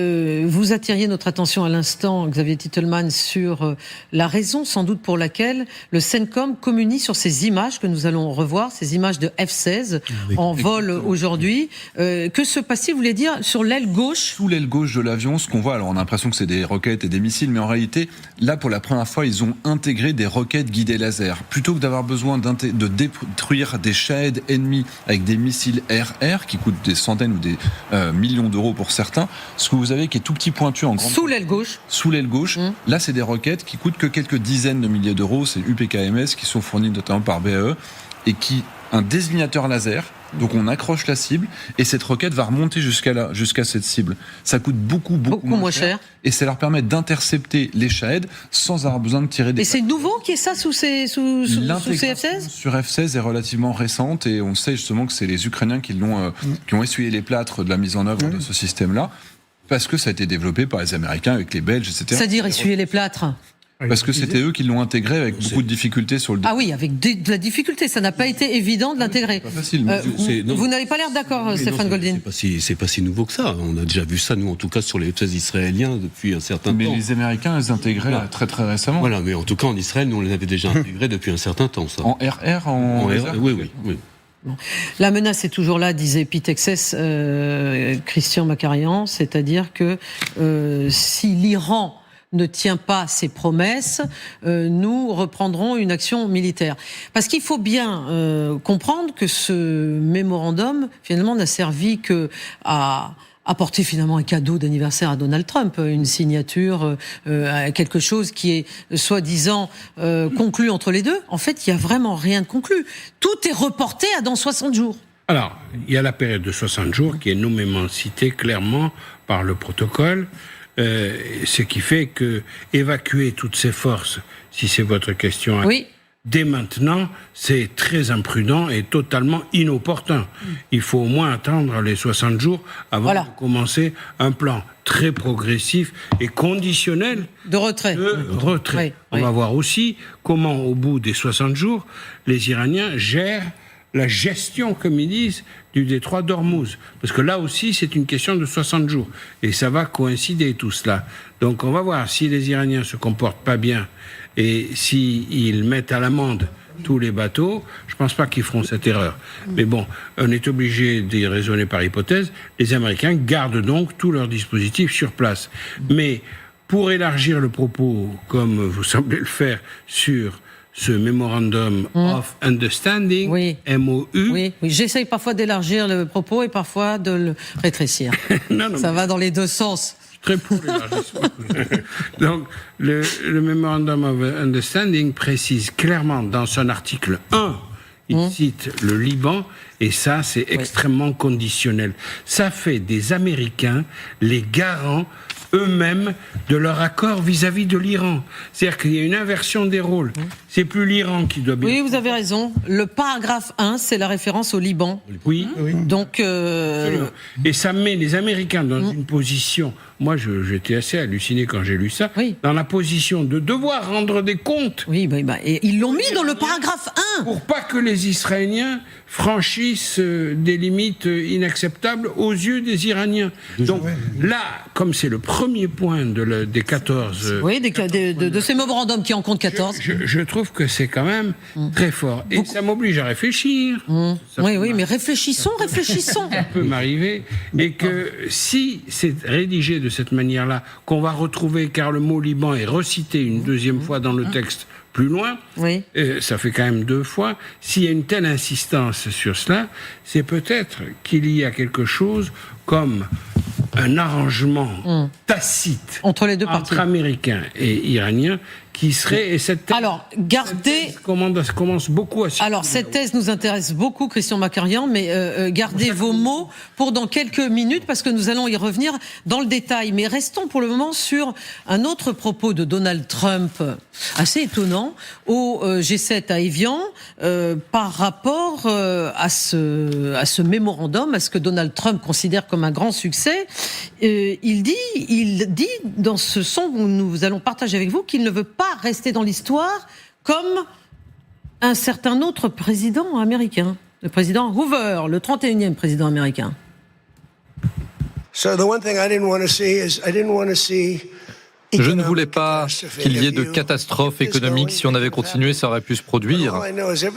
vous attiriez notre attention à l'instant, Xavier Titelman, sur la raison sans doute pour laquelle le CENTCOM communie sur ces images que nous allons revoir, ces images de F-16 en vol aujourd'hui. Que se passe-t-il, vous voulez dire, sur l'aile gauche ? Sous l'aile gauche de l'avion, ce qu'on voit, alors on a l'impression que c'est des roquettes et des missiles, mais en réalité, là pour la première fois, ils ont intégré des roquettes guidées laser. Plutôt que d'avoir besoin de détruire des Shahed ennemis avec des missiles RR qui coûtent des centaines ou des millions d'euros pour certains, ce que vous avez qui est tout petit pointu en grande... Sous l'aile gauche. Sous l'aile gauche. Là, c'est des roquettes qui coûtent que quelques dizaines de milliers d'euros. C'est UPKMS qui sont fournis notamment par BAE et qui un désignateur laser. Donc on accroche la cible et cette roquette va remonter jusqu'à cette cible. Ça coûte beaucoup moins cher et ça leur permet d'intercepter les Shahed sans avoir besoin de tirer des... Et c'est nouveau qu'il y ait ça sous ces F-16 ? Sur F-16 est relativement récente et on sait justement que c'est les Ukrainiens qui ont essuyé les plâtres de la mise en œuvre de ce système-là parce que ça a été développé par les Américains avec les Belges, etc. C'est-à-dire essuyer les plâtres ? Parce que c'était eux qui l'ont intégré avec beaucoup de difficultés sur le... Ah oui, avec de la difficulté. Ça n'a pas été évident de l'intégrer. C'est pas facile. Vous n'avez pas l'air d'accord, Stéphane Goldin. C'est pas si nouveau que ça. On a déjà vu ça, nous, en tout cas, sur les F-16 israéliens depuis un certain temps. Mais les Américains les intégraient très très récemment. Voilà, mais en tout cas, en Israël, nous, on les avait déjà intégrés depuis un certain temps, ça. En RR, en RR, oui. Bon. La menace est toujours là, disait Pete Hegseth, Christian Macarian, c'est-à-dire que si l'Iran ne tient pas ses promesses, nous reprendrons une action militaire. Parce qu'il faut bien comprendre que ce mémorandum, finalement, n'a servi que à apporter finalement un cadeau d'anniversaire à Donald Trump, une signature, quelque chose qui est soi-disant conclu entre les deux. En fait, il n'y a vraiment rien de conclu. Tout est reporté à dans 60 jours. Alors, il y a la période de 60 jours qui est nommément citée clairement par le protocole, ce qui fait que évacuer toutes ces forces, si c'est votre question, dès maintenant, c'est très imprudent et totalement inopportun. Il faut au moins attendre les 60 jours avant de commencer un plan très progressif et conditionnel de retrait. On va voir aussi comment, au bout des 60 jours, les Iraniens gèrent la gestion, comme ils disent, du détroit d'Ormuz. Parce que là aussi, c'est une question de 60 jours. Et ça va coïncider, tout cela. Donc on va voir si les Iraniens se comportent pas bien et s'ils mettent à l'amende tous les bateaux, je ne pense pas qu'ils feront cette erreur. Mais bon, on est obligé d'y raisonner par hypothèse. Les Américains gardent donc tous leurs dispositifs sur place. Mais pour élargir le propos, comme vous semblez le faire, sur ce Memorandum of Understanding, MOU. Oui, j'essaye parfois d'élargir le propos et parfois de le rétrécir. Ça va dans les deux sens. Très pour l'élargissement. Donc, le Memorandum of Understanding précise clairement dans son article 1, il cite le Liban, et ça, c'est extrêmement conditionnel. Ça fait des Américains les garants eux-mêmes de leur accord vis-à-vis de l'Iran. C'est-à-dire qu'il y a une inversion des rôles. C'est plus l'Iran qui doit bien... Oui, vous avez raison. Le paragraphe 1, c'est la référence au Liban. Oui. Donc... Et ça met les Américains dans une position... Moi, j'étais assez halluciné quand j'ai lu ça. Dans la position de devoir rendre des comptes. Oui, et ils l'ont mis dans le paragraphe 1. Pour pas que les Israéliens franchissent des limites inacceptables aux yeux des Iraniens. Donc là, comme c'est le premier point des 14... Oui, de ces mémorandums qui en comptent 14. Je trouve que c'est quand même très fort. Et ça m'oblige à réfléchir. Oui, mais réfléchissons. Ça peut m'arriver. Et que si c'est rédigé de cette manière-là, qu'on va retrouver, car le mot Liban est recité une deuxième fois dans le texte plus loin, ça fait quand même 2 fois, s'il y a une telle insistance sur cela, c'est peut-être qu'il y a quelque chose comme un arrangement tacite entre les deux parties, entre Américains et Iraniens, qui serait... Et cette thèse, commence beaucoup à... Alors, cette thèse nous intéresse beaucoup, Christian Macarian, mais gardez vos mots pour dans quelques minutes, parce que nous allons y revenir dans le détail. Mais restons pour le moment sur un autre propos de Donald Trump, assez étonnant, au G7 à Évian, par rapport à ce mémorandum, à ce que Donald Trump considère comme un grand succès. Il dit dans ce son que nous allons partager avec vous qu'il ne veut pas rester dans l'histoire comme un certain autre président américain, le président Hoover, le 31e président américain. Je ne voulais pas qu'il y ait de catastrophe économique. Si on avait continué, ça aurait pu se produire.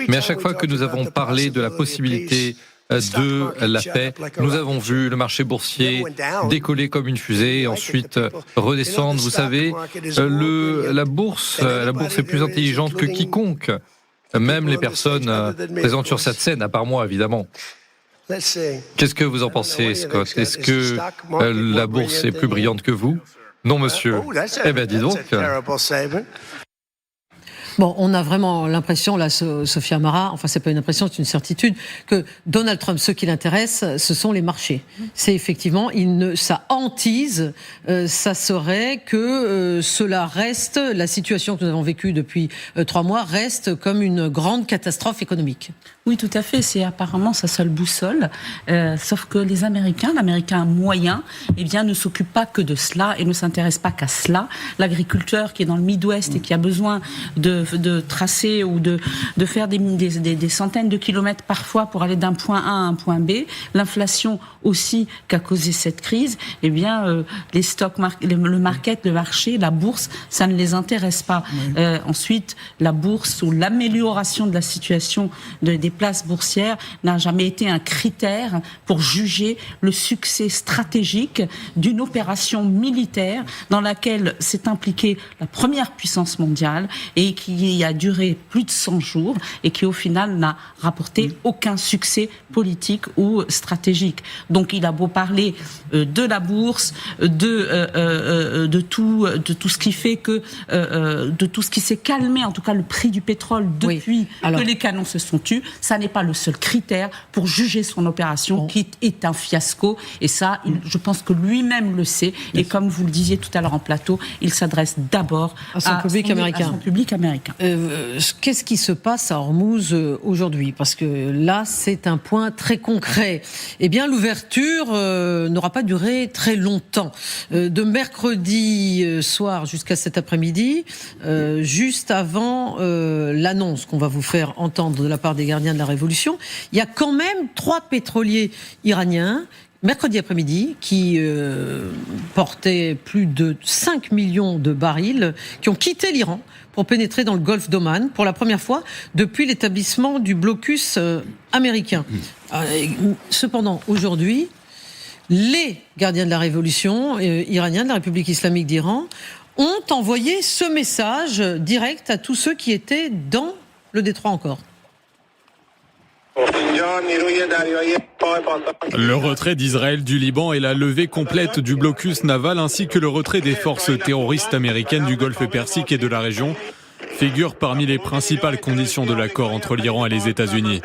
Mais à chaque fois que nous avons parlé de la possibilité de la paix, nous avons vu le marché boursier décoller comme une fusée et ensuite redescendre. Vous savez, la bourse est plus intelligente que quiconque, même les personnes présentes sur cette scène, à part moi évidemment. Qu'est-ce que vous en pensez, Scott? Est-ce que la bourse est plus brillante que vous? Non, monsieur. Eh bien, dis donc. Bon, on a vraiment l'impression, là, Sophia Amara, enfin c'est pas une impression, c'est une certitude, que Donald Trump, ce qui l'intéresse, ce sont les marchés. C'est effectivement, sa hantise, ça serait que cela reste, la situation que nous avons vécue depuis 3 mois, reste comme une grande catastrophe économique. Oui, tout à fait, c'est apparemment sa seule boussole, sauf que l'Américain moyen, eh bien, ne s'occupe pas que de cela et ne s'intéresse pas qu'à cela. L'agriculteur qui est dans le Midwest et qui a besoin de tracer ou de faire des centaines de kilomètres parfois pour aller d'un point A à un point B, l'inflation aussi qu'a causé cette crise, eh bien, les stocks, le marché, la bourse, ça ne les intéresse pas. Ensuite, la bourse ou l'amélioration de la situation des places boursières n'a jamais été un critère pour juger le succès stratégique d'une opération militaire dans laquelle s'est impliquée la première puissance mondiale et qui a duré plus de 100 jours et qui au final n'a rapporté aucun succès politique ou stratégique. Donc il a beau parler de la bourse, de tout ce qui fait que de tout ce qui s'est calmé, en tout cas le prix du pétrole depuis que les canons se sont tus, ça n'est pas le seul critère pour juger son opération qui est un fiasco. Et ça, je pense que lui-même le sait. Et comme vous le disiez tout à l'heure en plateau, il s'adresse d'abord à son public américain. Qu'est-ce qui se passe à Hormuz aujourd'hui? Parce que là, c'est un point très concret. Eh bien, l'ouverture n'aura pas duré très longtemps. De mercredi soir jusqu'à cet après-midi, juste avant l'annonce qu'on va vous faire entendre de la part des gardiens de la Révolution, il y a quand même 3 pétroliers iraniens mercredi après-midi, qui portaient plus de 5 millions de barils, qui ont quitté l'Iran pour pénétrer dans le golfe d'Oman pour la première fois depuis l'établissement du blocus américain. Cependant, aujourd'hui, les gardiens de la révolution iraniens de la République islamique d'Iran ont envoyé ce message direct à tous ceux qui étaient dans le détroit encore. Le retrait d'Israël du Liban et la levée complète du blocus naval ainsi que le retrait des forces terroristes américaines du Golfe Persique et de la région figure parmi les principales conditions de l'accord entre l'Iran et les États-Unis.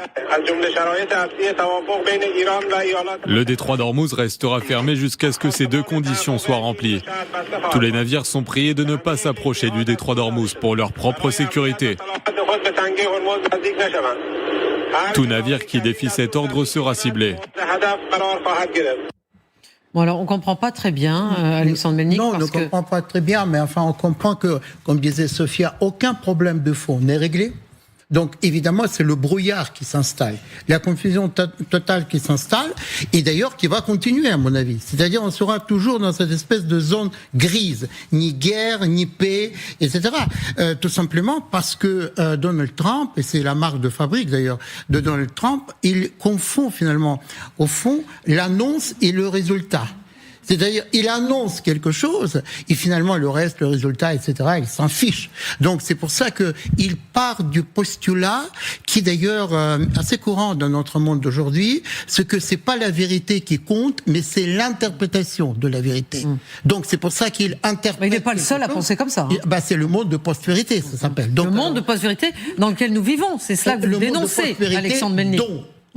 Le détroit d'Ormuz restera fermé jusqu'à ce que ces deux conditions soient remplies. Tous les navires sont priés de ne pas s'approcher du détroit d'Ormuz pour leur propre sécurité. Tout navire qui défie cet ordre sera ciblé. Bon, alors on comprend pas très bien, Alexandre Melnik. Non, on ne comprend pas très bien, mais enfin on comprend que, comme disait Sophia, aucun problème de fond n'est réglé. Donc évidemment, c'est le brouillard qui s'installe, la confusion totale qui s'installe, et d'ailleurs qui va continuer à mon avis. C'est-à-dire on sera toujours dans cette espèce de zone grise, ni guerre, ni paix, etc. Tout simplement parce que Donald Trump, et c'est la marque de fabrique d'ailleurs de Donald Trump, il confond finalement, au fond, l'annonce et le résultat. C'est-à-dire, il annonce quelque chose, et finalement, le reste, le résultat, etc., il s'en fiche. Donc, c'est pour ça que il part du postulat, qui d'ailleurs, assez courant dans notre monde d'aujourd'hui, c'est que c'est pas la vérité qui compte, mais c'est l'interprétation de la vérité. Donc, c'est pour ça qu'il interprète. Mais il n'est pas le seul à penser comme ça. Bah, c'est le monde de post-vérité, ça s'appelle. Donc, le monde de post-vérité dans lequel nous vivons. C'est cela que vous dénoncez, Alexandre Melnik.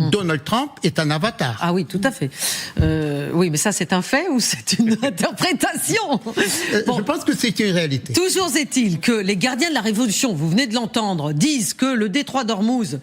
Donald Trump est un avatar. Ah oui, tout à fait. Oui, mais ça, c'est un fait ou c'est une interprétation? Bon, je pense que c'est une réalité. Toujours est-il que les gardiens de la Révolution, vous venez de l'entendre, disent que le détroit d'Ormuz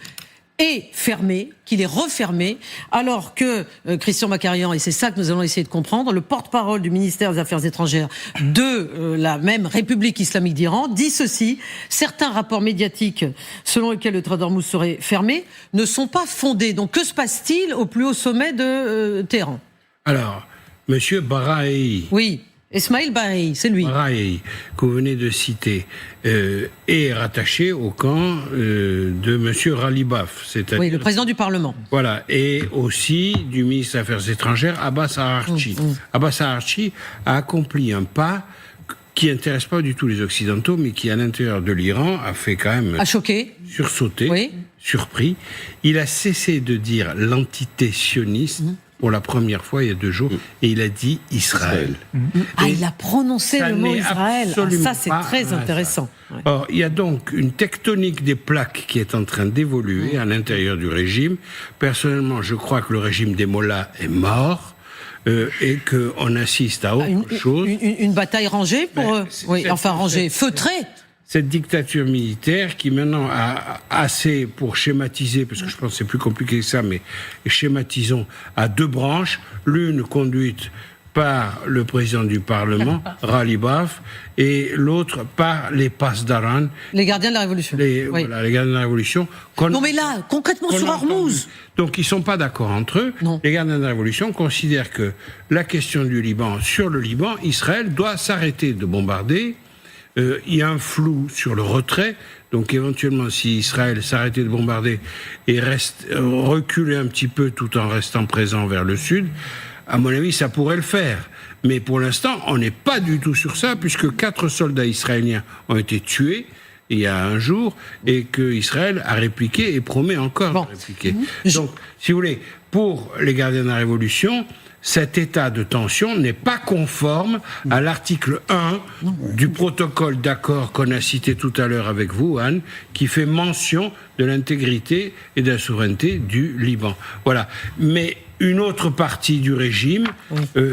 est fermé, qu'il est refermé, alors que Christian Macarian, et c'est ça que nous allons essayer de comprendre, le porte-parole du ministère des Affaires étrangères de la même République islamique d'Iran, dit ceci: certains rapports médiatiques selon lesquels le détroit d'Ormuz serait fermé ne sont pas fondés. Donc que se passe-t-il au plus haut sommet de Téhéran? Alors, Monsieur Baraei. Oui. Esmaïl Baraei, c'est lui. Baraei, que vous venez de citer, est rattaché au camp de Monsieur Ghalibaf, c'est-à-dire... Oui, le président du Parlement. Voilà, et aussi du ministre des Affaires étrangères, Abbas Araghchi. Abbas Araghchi a accompli un pas qui n'intéresse pas du tout les Occidentaux, mais qui, à l'intérieur de l'Iran, a fait quand même... A choqué. Sursauter, oui. Surpris. Il a cessé de dire l'entité sioniste... pour la première fois il y a 2 jours, et il a dit Israël. Ah, il a prononcé le mot Israël. Ah, ça, c'est très intéressant. Ouais. Or, il y a donc une tectonique des plaques qui est en train d'évoluer à l'intérieur du régime. Personnellement, je crois que le régime des Mollahs est mort. Et qu'on assiste à autre chose. Une bataille rangée pour... rangée, feutrée. Cette dictature militaire qui maintenant a assez, pour schématiser, parce que je pense que c'est plus compliqué que ça, mais schématisons, à 2 branches, l'une conduite par le président du Parlement, Ghalibaf, et l'autre par les Pasdaran. Les gardiens de la Révolution. Voilà, les gardiens de la Révolution. Non mais là, concrètement sur Ormuz. Donc ils ne sont pas d'accord entre eux. Non. Les gardiens de la Révolution considèrent que la question du Liban, sur le Liban, Israël doit s'arrêter de bombarder. Il y a un flou sur le retrait, donc éventuellement si Israël s'arrêtait de bombarder et reculait un petit peu tout en restant présent vers le sud, à mon avis ça pourrait le faire. Mais pour l'instant on n'est pas du tout sur ça, puisque 4 soldats israéliens ont été tués il y a 1 jour, et que Israël a répliqué et promet encore de répliquer. Donc, si vous voulez, pour les gardiens de la Révolution, cet état de tension n'est pas conforme à l'article 1 du protocole d'accord qu'on a cité tout à l'heure avec vous, Anne, qui fait mention de l'intégrité et de la souveraineté du Liban. Voilà. Mais une autre partie du régime,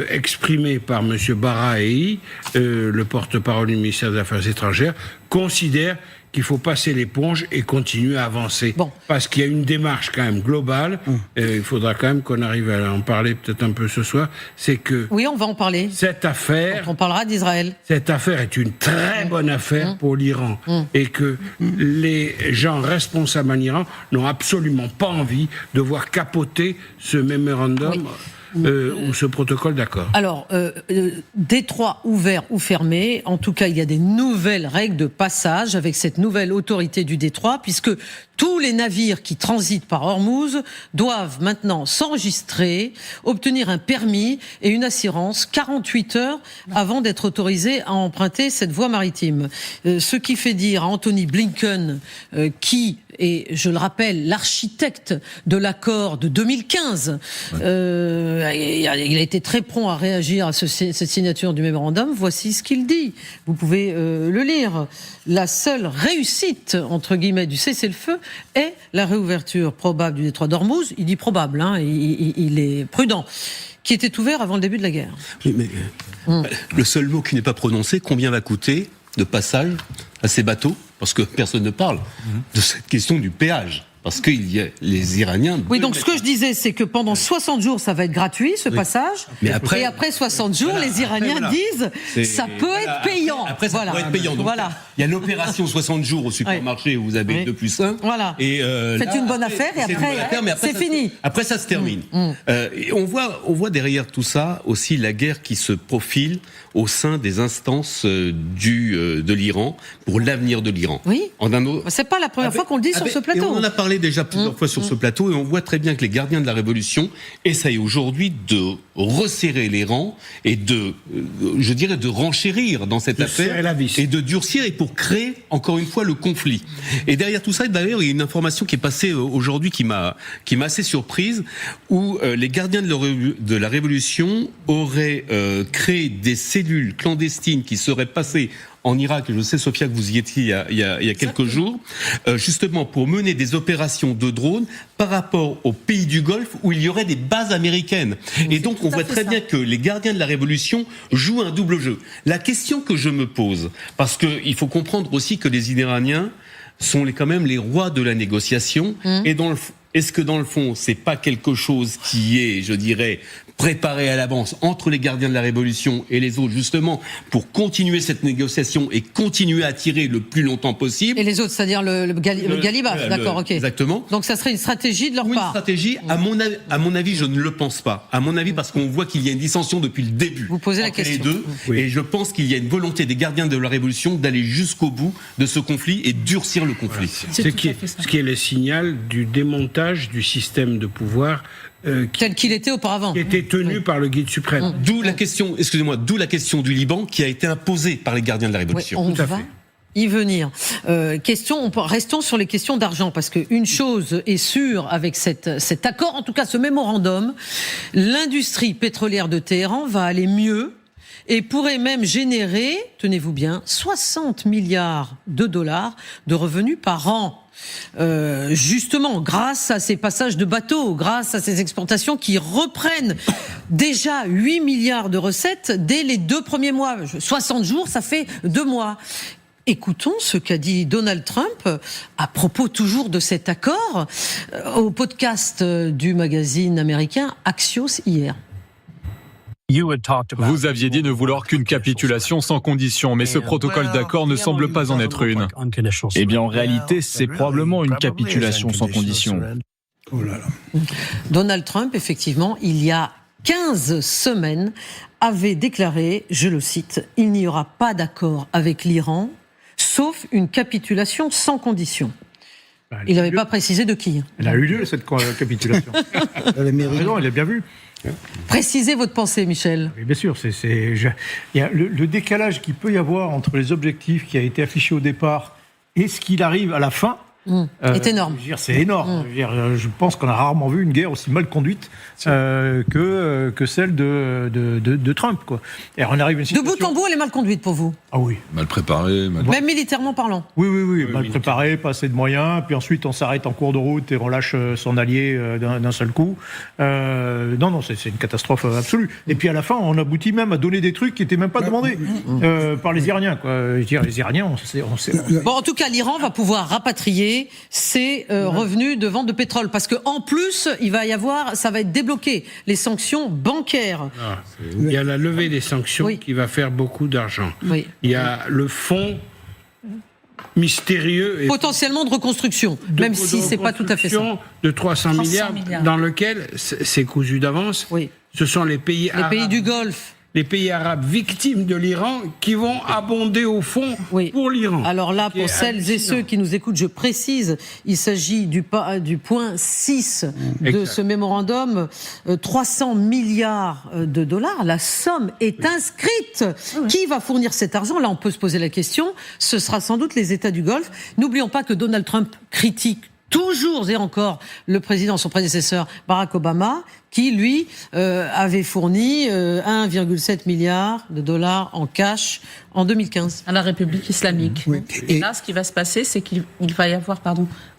exprimée par M. Baraei, le porte-parole du ministère des Affaires étrangères, considère qu'il faut passer l'éponge et continuer à avancer. Parce qu'il y a une démarche quand même globale, il faudra quand même qu'on arrive à en parler peut-être un peu ce soir, c'est que... Oui, on va en parler. Cette affaire... Quand on parlera d'Israël. Cette affaire est une très bonne affaire pour l'Iran. Et que les gens responsables en Iran n'ont absolument pas envie de voir capoter ce mémorandum... ou ce protocole d'accord. Alors, détroit ouvert ou fermé, en tout cas, il y a des nouvelles règles de passage avec cette nouvelle autorité du détroit, puisque Tous les navires qui transitent par Hormuz doivent maintenant s'enregistrer, obtenir un permis et une assurance 48 heures avant d'être autorisés à emprunter cette voie maritime. Ce qui fait dire à Anthony Blinken, qui est, je le rappelle, l'architecte de l'accord de 2015, il a été très prompt à réagir à cette signature du mémorandum. Voici ce qu'il dit. Vous pouvez le lire. La seule réussite, entre guillemets, du cessez-le-feu est la réouverture probable du détroit d'Ormuz. Il dit probable, hein, il est prudent, qui était ouvert avant le début de la guerre. Oui, mais le seul mot qui n'est pas prononcé, combien va coûter de passage à ces bateaux? Parce que personne ne parle de cette question du péage. Parce que les Iraniens... Oui, donc ce que je disais, c'est que pendant 60 jours, ça va être gratuit, ce passage. Mais après, et après 60 jours, les Iraniens disent, ça peut être payant. Après, ça peut être payant. Donc, il y a l'opération 60 jours au supermarché où vous avez 2+1. Voilà. Et faites une bonne affaire et après c'est fini. Après, ça se termine. Et on voit derrière tout ça aussi la guerre qui se profile au sein des instances de l'Iran pour l'avenir de l'Iran. Oui. C'est pas la première fois qu'on le dit sur ce plateau. Et on en a parlé déjà plusieurs fois sur ce plateau, et on voit très bien que les gardiens de la Révolution essayent aujourd'hui de resserrer les rangs et de renchérir dans cette affaire et de durcir et pour créer encore une fois le conflit. Et derrière tout ça, d'ailleurs, il y a une information qui est passée aujourd'hui qui m'a assez surprise, où les gardiens de la Révolution auraient créé des cellules clandestines qui seraient passées en Irak, et je sais, Sophia, que vous y étiez il y a quelques jours, justement pour mener des opérations de drones par rapport aux pays du Golfe où il y aurait des bases américaines. Et donc, on voit très bien que les gardiens de la Révolution jouent un double jeu. La question que je me pose, parce qu'il faut comprendre aussi que les Iraniens sont quand même les rois de la négociation, et est-ce que dans le fond, c'est pas quelque chose qui est, je dirais, préparé à l'avance entre les gardiens de la Révolution et les autres, justement, pour continuer cette négociation et continuer à tirer le plus longtemps possible. Et les autres, c'est-à-dire le Galibaf, d'accord, ok. Exactement. Donc ça serait une stratégie de leur part. Une stratégie, à mon avis, je ne le pense pas. À mon avis, parce qu'on voit qu'il y a une dissension depuis le début. Vous posez la question. Les deux, et je pense qu'il y a une volonté des gardiens de la Révolution d'aller jusqu'au bout de ce conflit et durcir le conflit. Ce qui est le signal du démontage du système de pouvoir tel qu'il était auparavant, qui était tenu par le guide suprême. D'où la question du Liban qui a été imposée par les gardiens de la Révolution. On va y venir. Restons sur les questions d'argent, parce qu'une chose est sûre avec cet accord, en tout cas ce mémorandum, l'industrie pétrolière de Téhéran va aller mieux et pourrait même générer, tenez-vous bien, 60 milliards de dollars de revenus par an. Justement, grâce à ces passages de bateaux, grâce à ces exportations qui reprennent déjà 8 milliards de recettes dès les 2 premiers mois. 60 jours, ça fait 2 mois. Écoutons ce qu'a dit Donald Trump à propos toujours de cet accord au podcast du magazine américain Axios hier. Vous aviez dit ne vouloir qu'une capitulation sans condition, mais ce protocole d'accord ne semble pas en être une. Eh bien, en réalité, c'est probablement une capitulation sans condition. Oh là là. Donald Trump, effectivement, il y a 15 semaines, avait déclaré, je le cite, « Il n'y aura pas d'accord avec l'Iran, sauf une capitulation sans condition ». Il n'avait pas précisé de qui. Elle a eu lieu, cette capitulation. Non, il a bien vu. Précisez votre pensée, Michel. Oui, bien sûr. Il y a le décalage qu'il peut y avoir entre les objectifs qui a été affiché au départ et ce qu'il arrive à la fin. Est énorme. C'est énorme. Je pense qu'on a rarement vu une guerre aussi mal conduite que celle de Trump, quoi. Et on arrive à une situation... De bout en bout, elle est mal conduite pour vous? Ah oui. Mal préparée. Même militairement parlant. Oui. Mal préparée, pas assez de moyens. Puis ensuite, on s'arrête en cours de route et on lâche son allié d'un seul coup. Non, c'est une catastrophe absolue. Et puis à la fin, on aboutit même à donner des trucs qui n'étaient même pas demandés par les Iraniens, quoi. Je veux dire, les Iraniens, on sait. Bon, en tout cas, l'Iran va pouvoir rapatrier ses revenus de vente de pétrole, parce que en plus, ça va être débloqué, les sanctions bancaires. Il y a la levée des sanctions qui va faire beaucoup d'argent. Oui. Il y a le fonds mystérieux et potentiellement de reconstruction, même si c'est pas tout à fait ça. De 300 milliards, dans lequel c'est cousu d'avance. Oui. Ce sont les pays arabes, du Golfe. les pays arabes victimes de l'Iran qui vont abonder au fond pour l'Iran. Alors là, pour celles et ceux qui nous écoutent, je précise, il s'agit du point 6 de ce mémorandum, 300 milliards de dollars. La somme est inscrite. Qui va fournir cet argent? Là, on peut se poser la question. Ce sera sans doute les États du Golfe. N'oublions pas que Donald Trump critique toujours et encore le président, son prédécesseur Barack Obama, qui lui avait fourni 1,7 milliard de dollars en cash en 2015 à la République islamique. Et là, ce qui va se passer, c'est qu'il va y avoir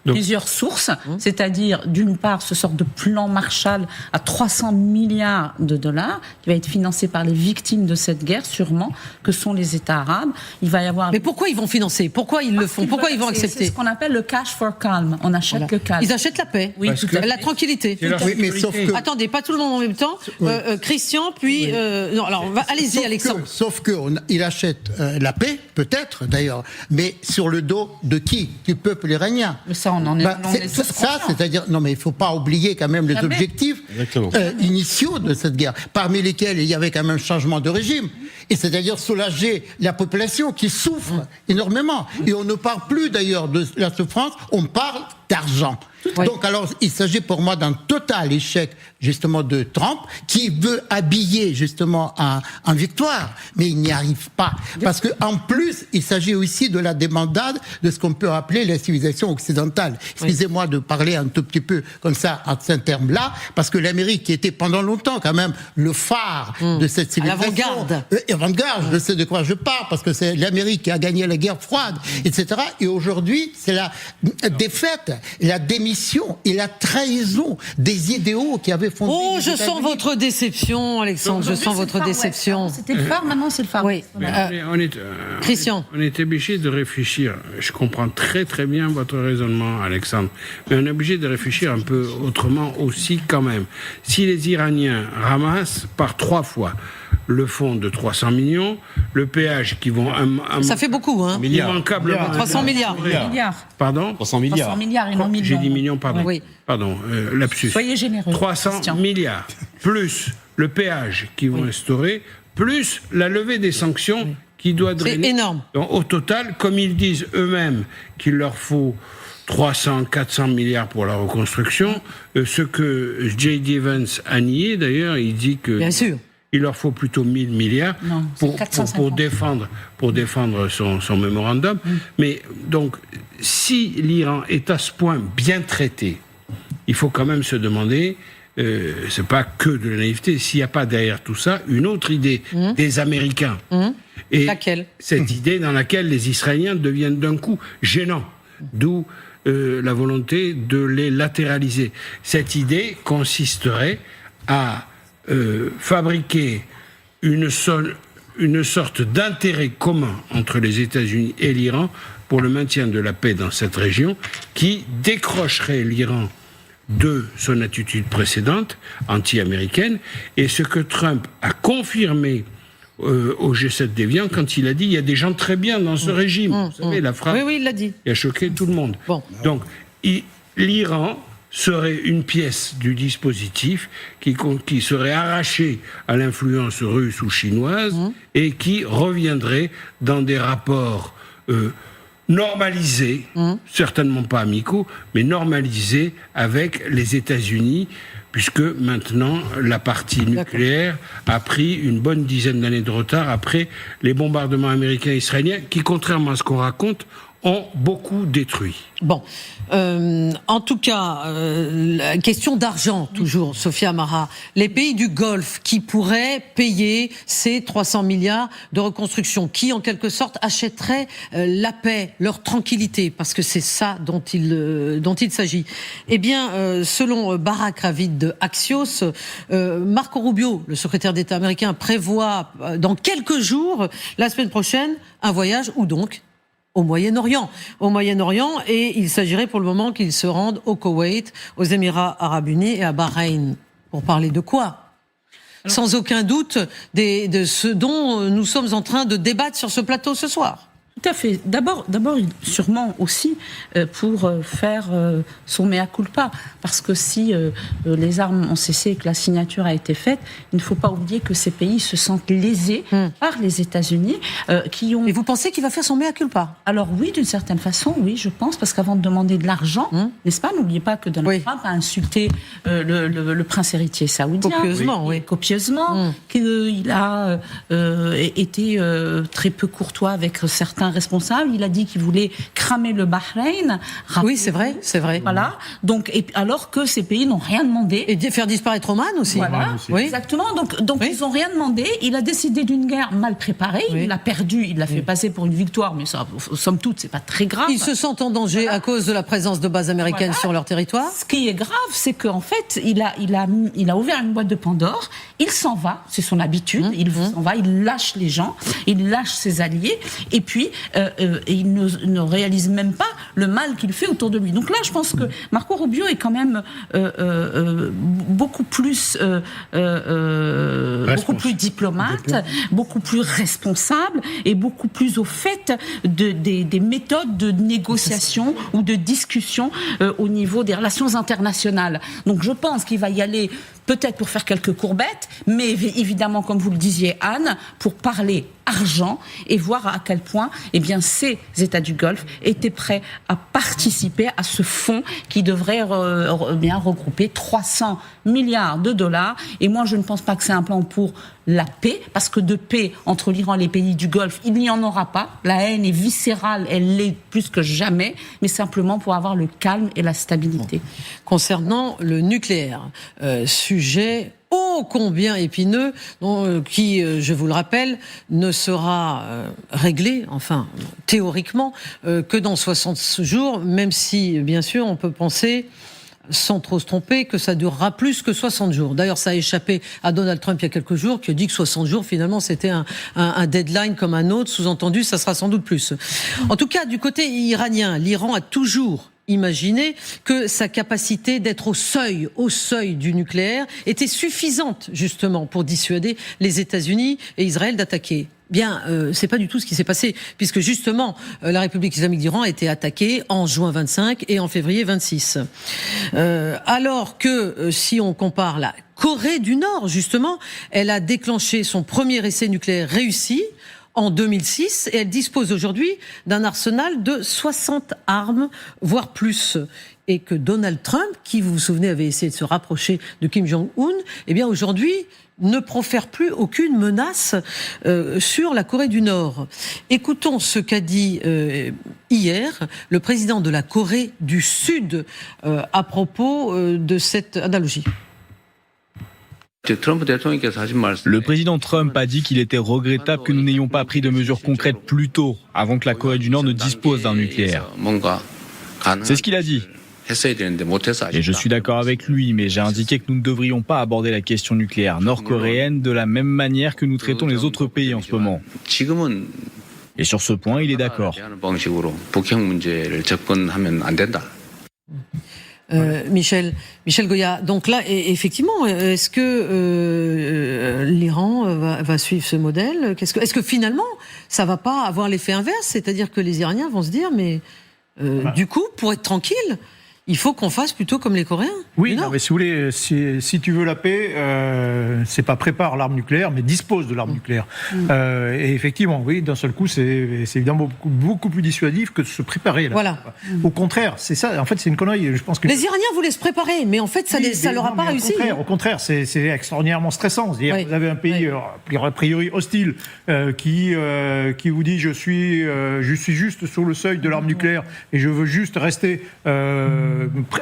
plusieurs sources, c'est-à-dire d'une part ce sort de plan Marshall à 300 milliards de dollars qui va être financé par les victimes de cette guerre, sûrement, que sont les États arabes. Il va y avoir. Mais pourquoi ils vont financer? Pourquoi ils le font? Pourquoi ils vont accepter? C'est ce qu'on appelle le cash for calm. On achète le calme. Ils achètent la paix, la tranquillité. Oui, mais sauf que... Attendez, pas tout le monde en même temps. Christian, puis non. Alors, allez-y, Alexandre. Sauf que il achète la paix, peut-être d'ailleurs, mais sur le dos de qui? Du peuple iranien. Mais ça, on en est. Ça, c'est-à-dire, non, mais il faut pas oublier quand même les objectifs initiaux de cette guerre, parmi lesquels il y avait quand même un changement de régime, et c'est-à-dire soulager la population qui souffre énormément. Et on ne parle plus d'ailleurs de la souffrance, on parle d'argent. Donc alors, il s'agit pour moi d'un total échec justement de Trump, qui veut habiller justement en victoire, mais il n'y arrive pas. Parce que en plus, il s'agit aussi de la débandade de ce qu'on peut appeler la civilisation occidentale. Excusez-moi de parler un tout petit peu comme ça en ces termes-là, parce que l'Amérique, qui était pendant longtemps quand même le phare de cette civilisation, avant-garde, je sais de quoi je parle, parce que c'est l'Amérique qui a gagné la guerre froide, etc. Et aujourd'hui, c'est la défaite, la démission et la trahison des idéaux qui avaient fondé. Oh, je sens votre déception, Alexandre. Je sens votre déception. C'était le phare, maintenant c'est le phare. Oui. Christian. On est obligé de réfléchir. Je comprends très très bien votre raisonnement, Alexandre. Mais on est obligé de réfléchir un peu autrement aussi quand même. Si les Iraniens ramassent par 3 fois le fonds de 300 millions, le péage qui vont... Ça fait beaucoup, hein. Immanquablement. 300 milliards. Pardon 300 milliards. 300 milliards et non millions. J'ai dit millions, pardon. Oui. Pardon, lapsus. Soyez généreux. 300 milliards, plus le péage qu'ils vont instaurer, plus la levée des sanctions qui doit drainer. C'est énorme. Donc, au total, comme ils disent eux-mêmes qu'il leur faut 300, 400 milliards pour la reconstruction, ce que J.D. Vance a nié d'ailleurs, il dit que... Bien sûr. Il leur faut plutôt 1000 milliards pour défendre son mémorandum. Mais donc, si l'Iran est à ce point bien traité, il faut quand même se demander, c'est pas que de la naïveté, s'il n'y a pas derrière tout ça une autre idée des Américains. Et laquelle? Cette idée dans laquelle les Israéliens deviennent d'un coup gênants. D'où la volonté de les latéraliser. Cette idée consisterait à fabriquer une sorte d'intérêt commun entre les États-Unis et l'Iran pour le maintien de la paix dans cette région, qui décrocherait l'Iran de son attitude précédente, anti-américaine, et ce que Trump a confirmé au G7 d'Évian quand il a dit « il y a des gens très bien dans ce régime ». Vous savez, la phrase il l'a dit. Qui a choqué tout le monde. Donc, l'Iran serait une pièce du dispositif qui serait arrachée à l'influence russe ou chinoise et qui reviendrait dans des rapports normalisés, certainement pas amicaux, mais normalisés avec les États-Unis, puisque maintenant la partie nucléaire a pris une bonne dizaine d'années de retard après les bombardements américains et israéliens qui, contrairement à ce qu'on raconte, ont beaucoup détruit. Bon, en tout cas, la question d'argent, toujours, Sophia Amara. Les pays du Golfe qui pourraient payer ces 300 milliards de reconstruction, qui en quelque sorte achèteraient la paix, leur tranquillité, parce que c'est ça dont il s'agit. Eh bien, selon Barak Ravid de Axios, Marco Rubio, le secrétaire d'État américain, prévoit dans quelques jours, la semaine prochaine, un voyage où donc au Moyen-Orient, et il s'agirait pour le moment qu'il se rende au Koweït, aux Émirats Arabes Unis et à Bahreïn. Pour parler de quoi ? Sans aucun doute de ce dont nous sommes en train de débattre sur ce plateau ce soir. Tout à fait. D'abord, sûrement aussi pour faire son mea culpa, parce que si les armes ont cessé et que la signature a été faite, il ne faut pas oublier que ces pays se sentent lésés par les États-Unis, qui ont. Et vous pensez qu'il va faire son mea culpa? Alors oui, d'une certaine façon, oui, je pense, parce qu'avant de demander de l'argent, n'est-ce pas, n'oubliez pas que Donald Trump a insulté le prince héritier saoudien copieusement, qu'il a été très peu courtois avec certains responsable. Il a dit qu'il voulait cramer le Bahreïn. Oui, c'est vrai. Voilà. Donc, alors que ces pays n'ont rien demandé. Et faire disparaître Oman aussi. Voilà. Oui. Exactement. Donc ils n'ont rien demandé. Il a décidé d'une guerre mal préparée. Il l'a perdue. Il l'a fait passer pour une victoire, mais ça, somme toute, c'est pas très grave. Ils se sentent en danger à cause de la présence de bases américaines sur leur territoire. Ce qui est grave, c'est qu'en fait, il a ouvert une boîte de Pandore. Il s'en va. C'est son habitude. Il s'en va. Il lâche les gens. Il lâche ses alliés. Et puis, et il ne réalise même pas le mal qu'il fait autour de lui. Donc là, je pense que Marco Rubio est quand même beaucoup plus diplomate, beaucoup plus responsable et beaucoup plus au fait des méthodes de négociation ou de discussion au niveau des relations internationales. Donc je pense qu'il va y aller peut-être pour faire quelques courbettes, mais évidemment, comme vous le disiez, Anne, pour parler argent et voir à quel point ces États du Golfe étaient prêts à participer à ce fonds qui devrait regrouper 300 milliards de dollars. Et moi, je ne pense pas que c'est un plan pour la paix, parce que de paix entre l'Iran et les pays du Golfe, il n'y en aura pas. La haine est viscérale, elle l'est plus que jamais, mais simplement pour avoir le calme et la stabilité. Concernant le nucléaire, sujet ô combien épineux, qui, je vous le rappelle, ne sera réglé, enfin, théoriquement, que dans 60 jours, même si, bien sûr, on peut penser, sans trop se tromper, que ça durera plus que 60 jours. D'ailleurs, ça a échappé à Donald Trump il y a quelques jours, qui a dit que 60 jours, finalement, c'était un deadline comme un autre. Sous-entendu, ça sera sans doute plus. En tout cas, du côté iranien, l'Iran a toujours imaginé que sa capacité d'être au seuil du nucléaire était suffisante, justement, pour dissuader les États-Unis et Israël d'attaquer. Bien, c'est pas du tout ce qui s'est passé, puisque justement, la République islamique d'Iran a été attaquée en juin 25 et en février 26. Alors que, si on compare la Corée du Nord, justement, elle a déclenché son premier essai nucléaire réussi en 2006, et elle dispose aujourd'hui d'un arsenal de 60 armes, voire plus. Et que Donald Trump, qui, vous vous souvenez, avait essayé de se rapprocher de Kim Jong-un, eh bien aujourd'hui ne profère plus aucune menace sur la Corée du Nord. Écoutons ce qu'a dit hier le président de la Corée du Sud à propos de cette analogie. Le président Trump a dit qu'il était regrettable que nous n'ayons pas pris de mesures concrètes plus tôt, avant que la Corée du Nord ne dispose d'un nucléaire. C'est ce qu'il a dit. Et je suis d'accord avec lui, mais j'ai indiqué que nous ne devrions pas aborder la question nucléaire nord-coréenne de la même manière que nous traitons les autres pays en ce moment. Et sur ce point, il est d'accord. Michel Goya, donc là, effectivement, est-ce que l'Iran va suivre ce modèle ? Est-ce que finalement, ça va pas avoir l'effet inverse ? C'est-à-dire que les Iraniens vont se dire, mais du coup, pour être tranquille, il faut qu'on fasse plutôt comme les Coréens. Oui, non, mais si vous voulez, si tu veux la paix, c'est pas prépare l'arme nucléaire, mais dispose de l'arme nucléaire. Et effectivement, oui, d'un seul coup, c'est évidemment beaucoup plus dissuasif que de se préparer. Là. Voilà. Au contraire, c'est ça. En fait, c'est une connerie. Je pense que les Iraniens voulaient se préparer, mais en fait, ça leur a pas réussi. Au contraire, c'est extraordinairement stressant. C'est-à-dire, vous avez un pays a priori hostile qui vous dit je suis juste sur le seuil de l'arme nucléaire et je veux juste rester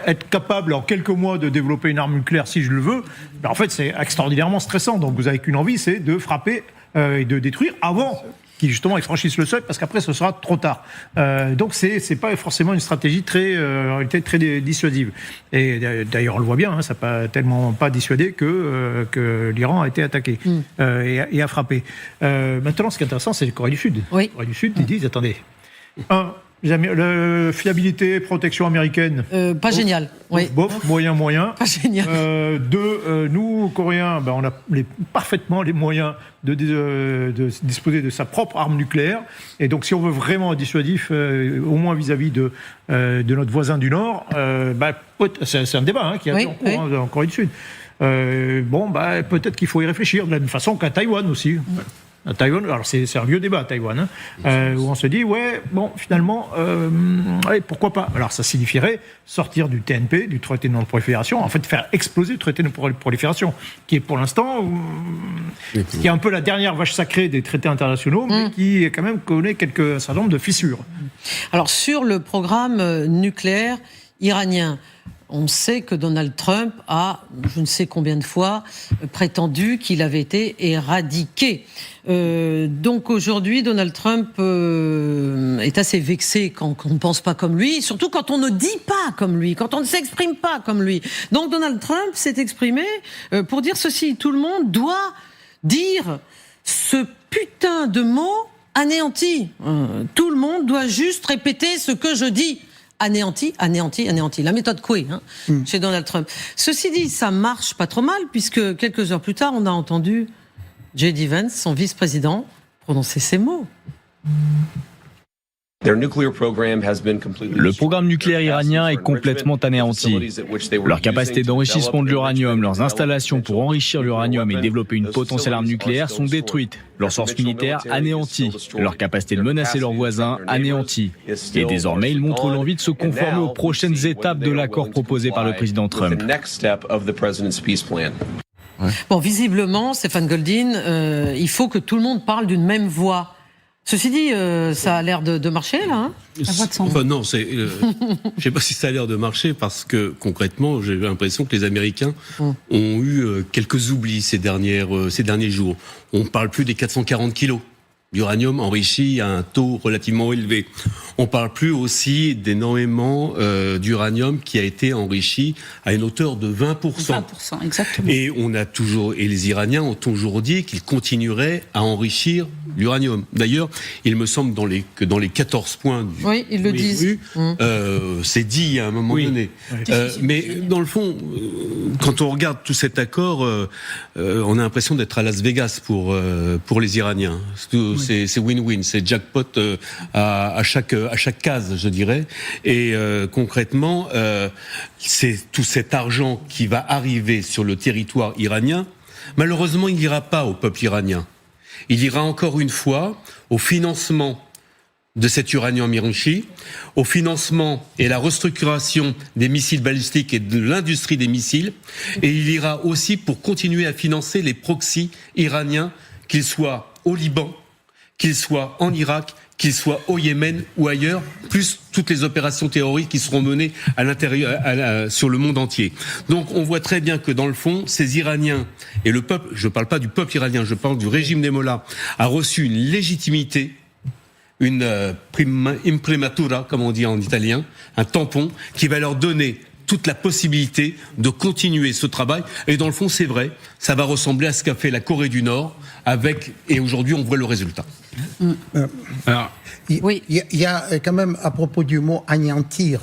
être capable en quelques mois de développer une arme nucléaire si je le veux, ben en fait c'est extraordinairement stressant. Donc vous n'avez qu'une envie, c'est de frapper et de détruire avant qu'ils justement ils franchissent le seuil, parce qu'après ce sera trop tard. Donc c'est pas forcément une stratégie très dissuasive. Et d'ailleurs on le voit bien, ça n'a tellement pas dissuadé que l'Iran a été attaqué et a frappé. Maintenant ce qui est intéressant, c'est la Corée du Sud. Oui. La Corée du Sud, ils disent attendez, La fiabilité, protection américaine. Pas génial. Oui. Bof, moyen. Pas génial. Nous, Coréens, on a parfaitement les moyens de disposer de sa propre arme nucléaire. Et donc, si on veut vraiment un dissuasif, au moins vis-à-vis de notre voisin du Nord, c'est un débat qui a en cours en Corée du Sud. Peut-être qu'il faut y réfléchir de la même façon qu'à Taïwan aussi. À Taïwan, alors c'est un vieux débat à Taïwan, où on se dit finalement, pourquoi pas. Alors ça signifierait sortir du TNP, du traité de non-prolifération, en fait faire exploser le traité de non-prolifération, qui est pour l'instant, qui est un peu la dernière vache sacrée des traités internationaux, mais qui quand même connaît un certain nombre de fissures. Alors sur le programme nucléaire iranien, on sait que Donald Trump a, je ne sais combien de fois, prétendu qu'il avait été éradiqué. Donc aujourd'hui, Donald Trump est assez vexé quand on ne pense pas comme lui, surtout quand on ne dit pas comme lui, quand on ne s'exprime pas comme lui. Donc Donald Trump s'est exprimé pour dire ceci: tout le monde doit dire ce putain de mot anéanti. Tout le monde doit juste répéter ce que je dis. Anéanti. La méthode Coué, chez Donald Trump. Ceci dit, ça marche pas trop mal, puisque quelques heures plus tard, on a entendu J.D. Vance, son vice-président, prononcer ces mots. Le programme nucléaire iranien est complètement anéanti. Leur capacité d'enrichissement de l'uranium, leurs installations pour enrichir l'uranium et développer une potentielle arme nucléaire sont détruites. Leurs forces militaires anéanties. Leur capacité de menacer leurs voisins anéantie. Et désormais, ils montrent l'envie de se conformer aux prochaines étapes de l'accord proposé par le président Trump. Bon, visiblement, Stéphane Goldin, il faut que tout le monde parle d'une même voix. Ceci dit, ça a l'air de marcher, là. Non, je sais pas si ça a l'air de marcher, parce que concrètement, j'ai l'impression que les Américains ont eu quelques oublis ces derniers jours. On ne parle plus des 440 kilos d'uranium enrichi à un taux relativement élevé. On parle plus aussi d'énormément d'uranium qui a été enrichi à une hauteur de 20%. 20%, exactement. Et les Iraniens ont toujours dit qu'ils continueraient à enrichir l'uranium. D'ailleurs, il me semble que dans les 14 points ils le disent. C'est dit à un moment donné. Mais dans le fond, quand on regarde tout cet accord, on a l'impression d'être à Las Vegas pour les Iraniens. C'est win-win, c'est jackpot à chaque case, je dirais. Et concrètement, c'est tout cet argent qui va arriver sur le territoire iranien. Malheureusement, il n'ira pas au peuple iranien. Il ira encore une fois au financement de cet uranium enrichi, au financement et la restructuration des missiles balistiques et de l'industrie des missiles. Et il ira aussi pour continuer à financer les proxys iraniens, qu'ils soient au Liban, qu'ils soient en Irak, qu'ils soient au Yémen ou ailleurs, plus toutes les opérations terroristes qui seront menées à l'intérieur, sur le monde entier. Donc on voit très bien que dans le fond, ces Iraniens et le peuple, je ne parle pas du peuple iranien, je parle du régime des mollahs, a reçu une légitimité, une imprimatura, comme on dit en italien, un tampon qui va leur donner toute la possibilité de continuer ce travail. Et dans le fond, c'est vrai, ça va ressembler à ce qu'a fait la Corée du Nord et aujourd'hui, on voit le résultat. Alors, il y a quand même, à propos du mot anéantir,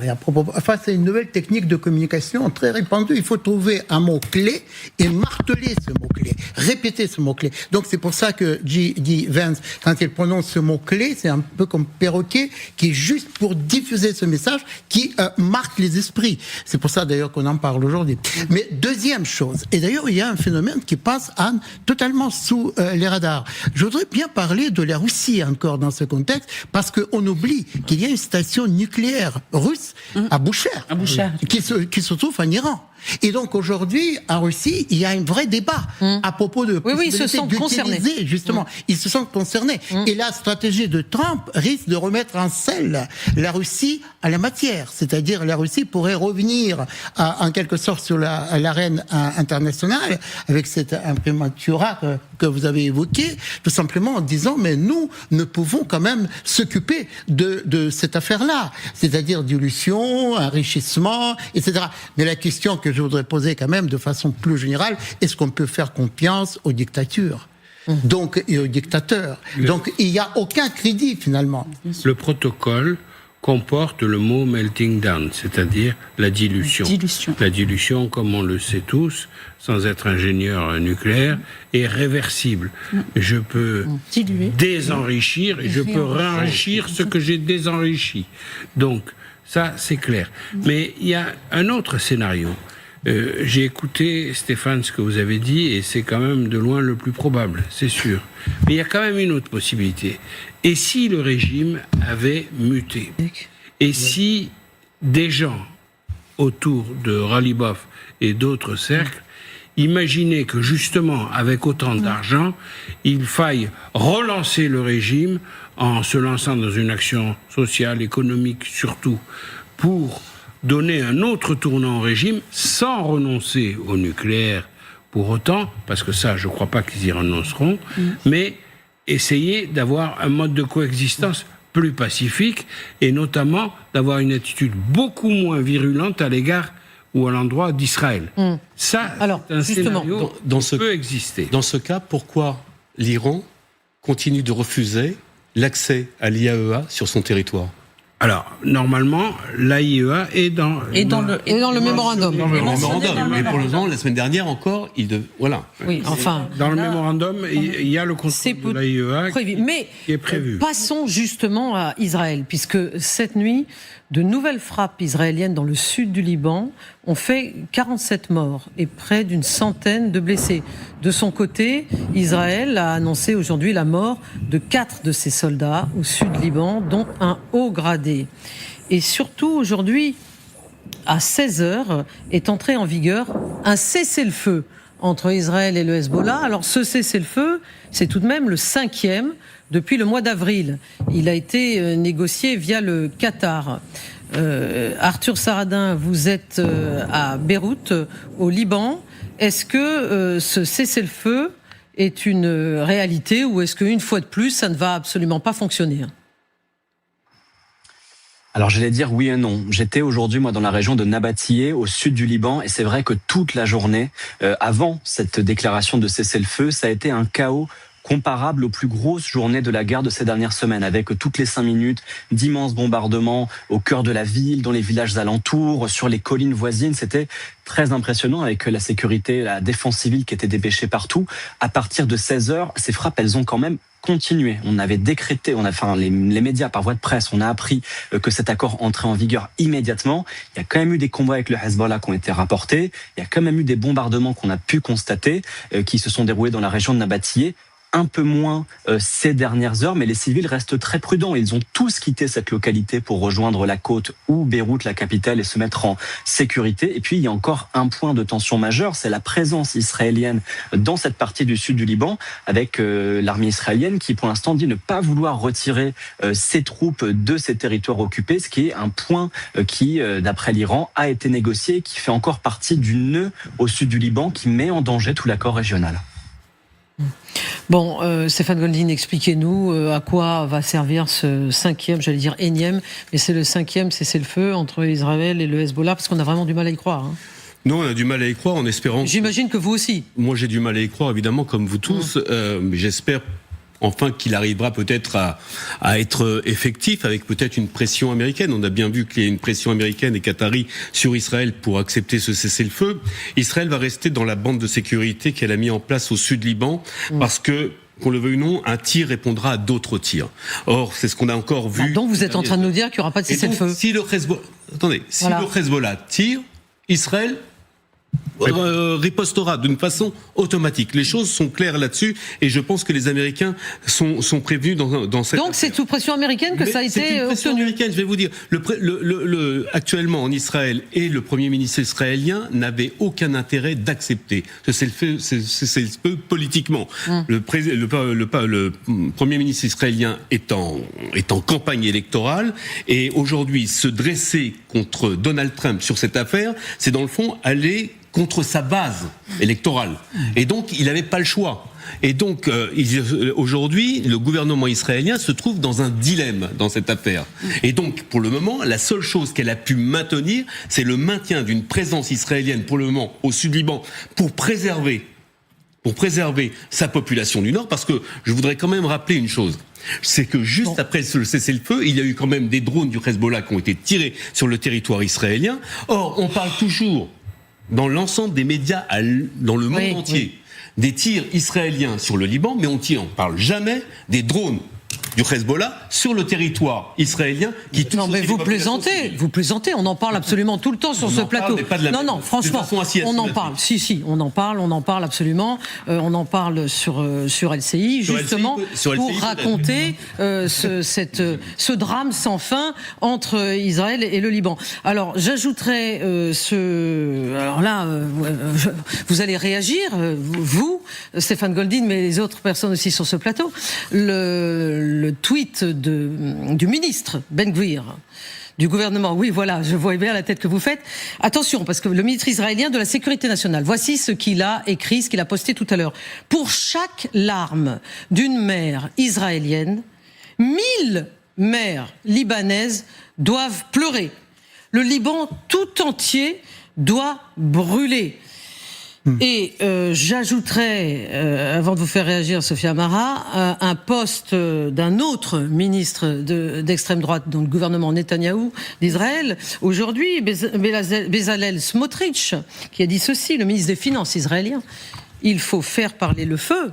c'est une nouvelle technique de communication très répandue. Il faut trouver un mot-clé et marteler ce mot-clé, répéter ce mot-clé. Donc c'est pour ça que J.D. Vance, quand il prononce ce mot-clé, c'est un peu comme perroquet, qui est juste pour diffuser ce message qui marque les esprits. C'est pour ça d'ailleurs qu'on en parle aujourd'hui. Mais deuxième chose, et d'ailleurs il y a un phénomène qui passe totalement sous les radars. Je voudrais bien parler de la Russie encore dans ce contexte, parce qu'on oublie qu'il y a une station nucléaire russe à Boucher, qui se trouve en Iran. Et donc aujourd'hui, en Russie, il y a un vrai débat à propos de ils se sentent concernés. Justement, ils se sentent concernés. Et la stratégie de Trump risque de remettre en selle la Russie à la matière. C'est-à-dire, la Russie pourrait revenir en quelque sorte sur l'arène internationale avec cette imprimatura que vous avez évoquée, tout simplement en disant, mais nous ne pouvons quand même s'occuper de cette affaire-là. C'est-à-dire dilution, enrichissement, etc. Mais la question que je voudrais poser quand même de façon plus générale, est-ce qu'on peut faire confiance aux dictatures et aux dictateurs? Donc il n'y a aucun crédit finalement. Le protocole comporte le mot melting down, c'est-à-dire la dilution. La dilution, comme on le sait tous, sans être ingénieur nucléaire, est réversible. Je peux désenrichir et je peux réenrichir ce que j'ai désenrichi. Donc, ça, c'est clair. Mais il y a un autre scénario. J'ai écouté, Stéphane, ce que vous avez dit, et c'est quand même de loin le plus probable, c'est sûr. Mais il y a quand même une autre possibilité. Et si le régime avait muté ? Et si des gens autour de Ralibov et d'autres cercles imaginaient que justement, avec autant d'argent, il faille relancer le régime en se lançant dans une action sociale, économique surtout, pour donner un autre tournant au régime sans renoncer au nucléaire pour autant, parce que ça, je ne crois pas qu'ils y renonceront, mais essayer d'avoir un mode de coexistence plus pacifique et notamment d'avoir une attitude beaucoup moins virulente à l'égard ou à l'endroit d'Israël. Ça, c'est un scénario qui peut exister. Dans ce cas, pourquoi l'Iran continue de refuser l'accès à l'IAEA sur son territoire ? Alors, normalement, l'AIEA est dans le mémorandum. Mais pour le moment, la semaine dernière encore, voilà. Oui, enfin. Dans le mémorandum, il y a le contrôle de l'AIEA qui est prévu. Passons justement à Israël, puisque cette nuit, de nouvelles frappes israéliennes dans le sud du Liban ont fait 47 morts et près d'une centaine de blessés. De son côté, Israël a annoncé aujourd'hui la mort de 4 de ses soldats au sud du Liban, dont un haut gradé. Et surtout, aujourd'hui, à 16h, est entré en vigueur un cessez-le-feu entre Israël et le Hezbollah. Alors ce cessez-le-feu, c'est tout de même le 5e depuis le mois d'avril. Il a été négocié via le Qatar. Arthur Saradin, vous êtes à Beyrouth, au Liban. Est-ce que ce cessez-le-feu est une réalité ou est-ce qu'une fois de plus, ça ne va absolument pas fonctionner ? Alors j'allais dire oui et non. J'étais aujourd'hui moi dans la région de Nabatiyeh au sud du Liban et c'est vrai que toute la journée avant cette déclaration de cessez-le-feu, ça a été un chaos comparable aux plus grosses journées de la guerre de ces dernières semaines, avec toutes les 5 minutes d'immenses bombardements au cœur de la ville, dans les villages alentours, sur les collines voisines. C'était très impressionnant avec la sécurité, la défense civile qui était dépêchée partout. À partir de 16h, ces frappes, elles ont quand même continué. On avait décrété, les médias par voie de presse, on a appris que cet accord entrait en vigueur immédiatement. Il y a quand même eu des combats avec le Hezbollah qui ont été rapportés. Il y a quand même eu des bombardements qu'on a pu constater qui se sont déroulés dans la région de Nabatiyeh. Un peu moins ces dernières heures, mais les civils restent très prudents. Ils ont tous quitté cette localité pour rejoindre la côte ou Beyrouth, la capitale, et se mettre en sécurité. Et puis, il y a encore un point de tension majeur, c'est la présence israélienne dans cette partie du sud du Liban, avec l'armée israélienne qui, pour l'instant, dit ne pas vouloir retirer ses troupes de ces territoires occupés, ce qui est un point qui, d'après l'Iran, a été négocié et qui fait encore partie du nœud au sud du Liban qui met en danger tout l'accord régional. Bon, Stéphane Goldin, expliquez-nous à quoi va servir ce 5e, j'allais dire énième, mais c'est le 5e cessez-le-feu entre Israël et le Hezbollah, parce qu'on a vraiment du mal à y croire. Non, on a du mal à y croire en espérant... J'imagine que vous aussi. Moi, j'ai du mal à y croire, évidemment, comme vous tous, mais j'espère enfin qu'il arrivera peut-être à être effectif avec peut-être une pression américaine. On a bien vu qu'il y a une pression américaine et qatari sur Israël pour accepter ce cessez-le-feu. Israël va rester dans la bande de sécurité qu'elle a mis en place au sud Liban parce que, qu'on le veuille ou non, un tir répondra à d'autres tirs. Or, c'est ce qu'on a encore vu. Donc vous êtes en train de nous dire qu'il n'y aura pas de cessez-le-feu. Si le Hezbollah tire, Israël ripostera d'une façon automatique. Les choses sont claires là-dessus et je pense que les Américains sont prévenus dans cette... Donc c'est sous pression américaine que ça a été obtenu. C'est une pression américaine, je vais vous dire. Actuellement en Israël et le Premier ministre israélien n'avaient aucun intérêt d'accepter ce cessez-le-feu politiquement. Le Premier ministre israélien est en campagne électorale et aujourd'hui se dresser contre Donald Trump sur cette affaire, c'est dans le fond aller contre sa base électorale. Et donc, il n'avait pas le choix. Et donc, aujourd'hui, le gouvernement israélien se trouve dans un dilemme dans cette affaire. Et donc, pour le moment, la seule chose qu'elle a pu maintenir, c'est le maintien d'une présence israélienne, pour le moment, au sud Liban, pour préserver pour préserver sa population du Nord, parce que je voudrais quand même rappeler une chose. C'est que juste après le cessez-le-feu, il y a eu quand même des drones du Hezbollah qui ont été tirés sur le territoire israélien. Or, on parle toujours, dans l'ensemble des médias dans le monde entier, des tirs israéliens sur le Liban, mais on ne parle jamais des drones du Hezbollah sur le territoire israélien qui touche. Non, mais vous plaisantez, on en parle absolument tout le temps sur ce plateau. Non, franchement, on en parle. Si, on en parle absolument. On en parle sur LCI, justement, pour raconter ce drame sans fin entre Israël et le Liban. Alors, j'ajouterais alors là, vous allez réagir, vous, Stéphane Goldin, mais les autres personnes aussi sur ce plateau. Le tweet du ministre Ben Gvir du gouvernement, oui voilà, je vois bien la tête que vous faites. Attention, parce que le ministre israélien de la Sécurité nationale, voici ce qu'il a écrit, ce qu'il a posté tout à l'heure. Pour chaque larme d'une mère israélienne, 1000 mères libanaises doivent pleurer. Le Liban tout entier doit brûler. Et j'ajouterais, avant de vous faire réagir, Sophia Amara, un poste d'un autre ministre d'extrême droite dans le gouvernement Netanyahou d'Israël, aujourd'hui, Bezalel Smotrich, qui a dit ceci, le ministre des Finances israélien: il faut faire parler le feu,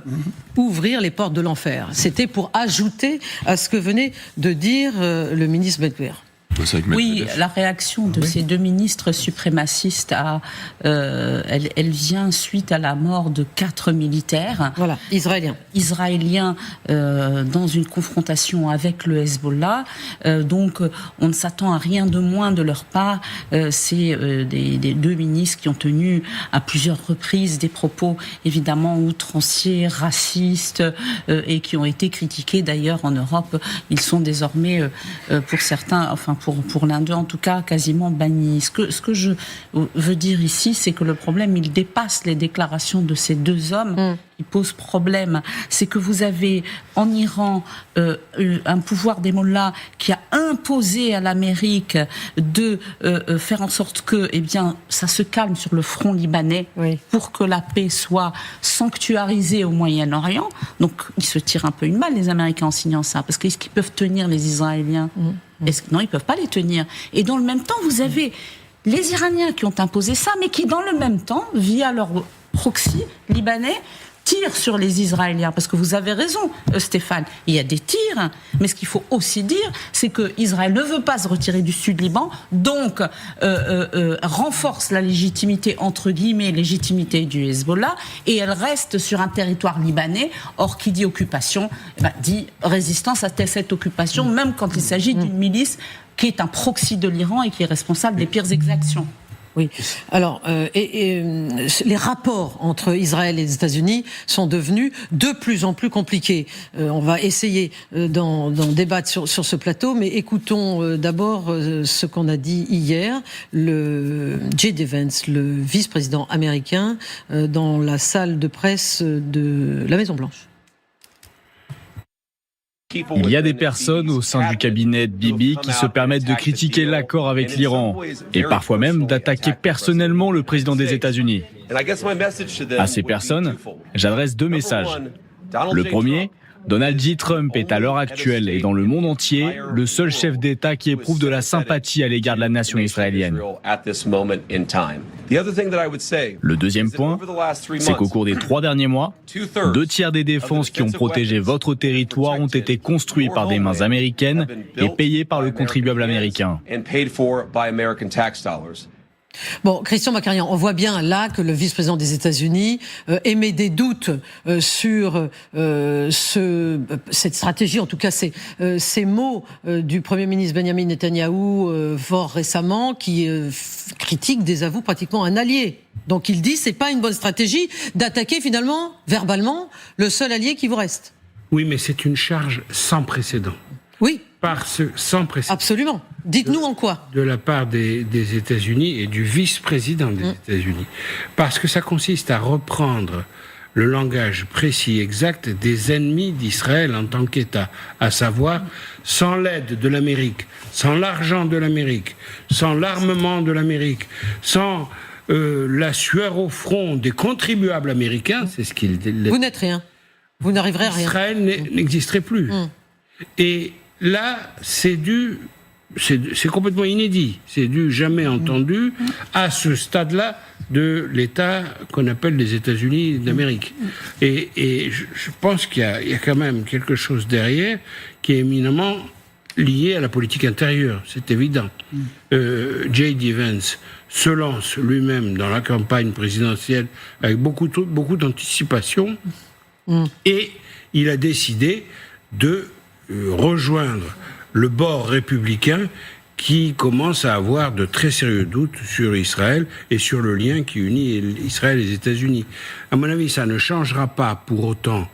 ouvrir les portes de l'enfer. C'était pour ajouter à ce que venait de dire le ministre Ben Gvir. Oui, la réaction de ces deux ministres suprémacistes, elle vient suite à la mort de 4 militaires. Voilà, israéliens dans une confrontation avec le Hezbollah. Donc, on ne s'attend à rien de moins de leur part. C'est des deux ministres qui ont tenu à plusieurs reprises des propos évidemment outranciers, racistes, et qui ont été critiqués d'ailleurs en Europe. Ils sont désormais, pour certains, enfin pour l'un d'eux en tout cas, quasiment bannis. Ce que je veux dire ici, c'est que le problème, il dépasse les déclarations de ces deux hommes. Il pose problème. C'est que vous avez en Iran un pouvoir des mollahs qui a imposé à l'Amérique de faire en sorte que, ça se calme sur le front libanais pour que la paix soit sanctuarisée au Moyen-Orient. Donc, ils se tirent un peu une balle, les Américains, en signant ça. Parce qu'est-ce qu'ils peuvent tenir, les Israéliens ? Non, ils peuvent pas les tenir. Et dans le même temps, vous avez les Iraniens qui ont imposé ça, mais qui, dans le même temps, via leur proxy libanais, tirent sur les Israéliens. Parce que vous avez raison, Stéphane, il y a des tirs, mais ce qu'il faut aussi dire, c'est que Israël ne veut pas se retirer du Sud-Liban, donc renforce la légitimité, entre guillemets, légitimité du Hezbollah, et elle reste sur un territoire libanais. Or, qui dit occupation, dit résistance à cette occupation, même quand il s'agit d'une milice qui est un proxy de l'Iran et qui est responsable des pires exactions. Oui. Alors, les rapports entre Israël et les États-Unis sont devenus de plus en plus compliqués. On va essayer d'en débattre sur ce plateau, mais écoutons d'abord ce qu'on a dit hier, le J.D. Vance, le vice-président américain, dans la salle de presse de la Maison-Blanche. Il y a des personnes au sein du cabinet de Bibi qui se permettent de critiquer l'accord avec l'Iran et parfois même d'attaquer personnellement le président des États-Unis. À ces personnes, j'adresse 2 messages. Le premier, Donald J. Trump est à l'heure actuelle et dans le monde entier le seul chef d'État qui éprouve de la sympathie à l'égard de la nation israélienne. Le deuxième point, c'est qu'au cours des 3 derniers mois, 2 tiers des défenses qui ont protégé votre territoire ont été construits par des mains américaines et payées par le contribuable américain. Bon, Christian Macarian, on voit bien là que le vice-président des États-Unis émet des doutes sur cette stratégie, en tout cas ces mots du Premier ministre Benjamin Netanyahou fort récemment, qui critique, désavoue pratiquement un allié. Donc il dit c'est pas une bonne stratégie d'attaquer finalement, verbalement, le seul allié qui vous reste. Oui, mais c'est une charge sans précédent. Oui. Sans précédent. Absolument. Dites-nous en quoi. De la part des États-Unis et du vice-président des États-Unis. Parce que ça consiste à reprendre le langage précis, exact des ennemis d'Israël en tant qu'État. À savoir, sans l'aide de l'Amérique, sans l'argent de l'Amérique, sans l'armement de l'Amérique, sans la sueur au front des contribuables américains, c'est ce qu'il... Vous n'êtes rien. Vous n'arriverez à rien. Israël n'existerait plus. Et là, c'est complètement inédit. C'est du jamais entendu à ce stade-là de l'État qu'on appelle les États-Unis d'Amérique. Et je pense qu'il y a quand même quelque chose derrière qui est éminemment lié à la politique intérieure, c'est évident. J.D. Vance se lance lui-même dans la campagne présidentielle avec beaucoup d'anticipation et il a décidé de rejoindre le bord républicain qui commence à avoir de très sérieux doutes sur Israël et sur le lien qui unit Israël et les États-Unis. À mon avis, ça ne changera pas pour autant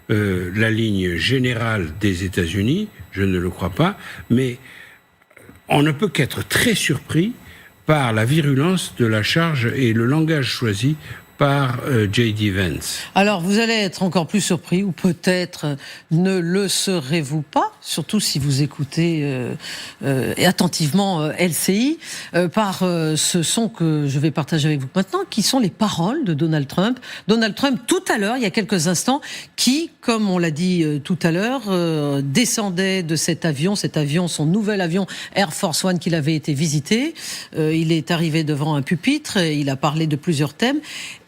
la ligne générale des États-Unis, je ne le crois pas, mais on ne peut qu'être très surpris par la virulence de la charge et le langage choisi par J.D. Vance. Alors, vous allez être encore plus surpris, ou peut-être ne le serez-vous pas, surtout si vous écoutez attentivement LCI, par ce son que je vais partager avec vous maintenant, qui sont les paroles de Donald Trump. Donald Trump, tout à l'heure, il y a quelques instants, qui, comme on l'a dit tout à l'heure, descendait de cet avion, son nouvel avion Air Force One qu'il avait été visité. Il est arrivé devant un pupitre, et il a parlé de plusieurs thèmes.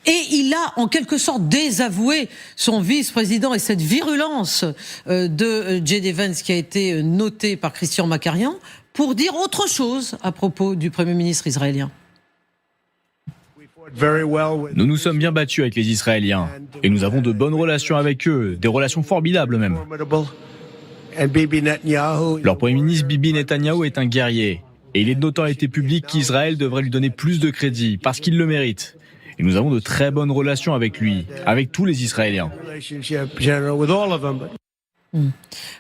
Et il a, en quelque sorte, désavoué son vice-président et cette virulence de J.D. Vance qui a été notée par Christian Macarian pour dire autre chose à propos du Premier ministre israélien. Nous nous sommes bien battus avec les Israéliens et nous avons de bonnes relations avec eux, des relations formidables même. Leur Premier ministre Bibi Netanyahou est un guerrier et il est de notoriété publique qu'Israël devrait lui donner plus de crédit parce qu'il le mérite. Et nous avons de très bonnes relations avec lui, avec tous les Israéliens.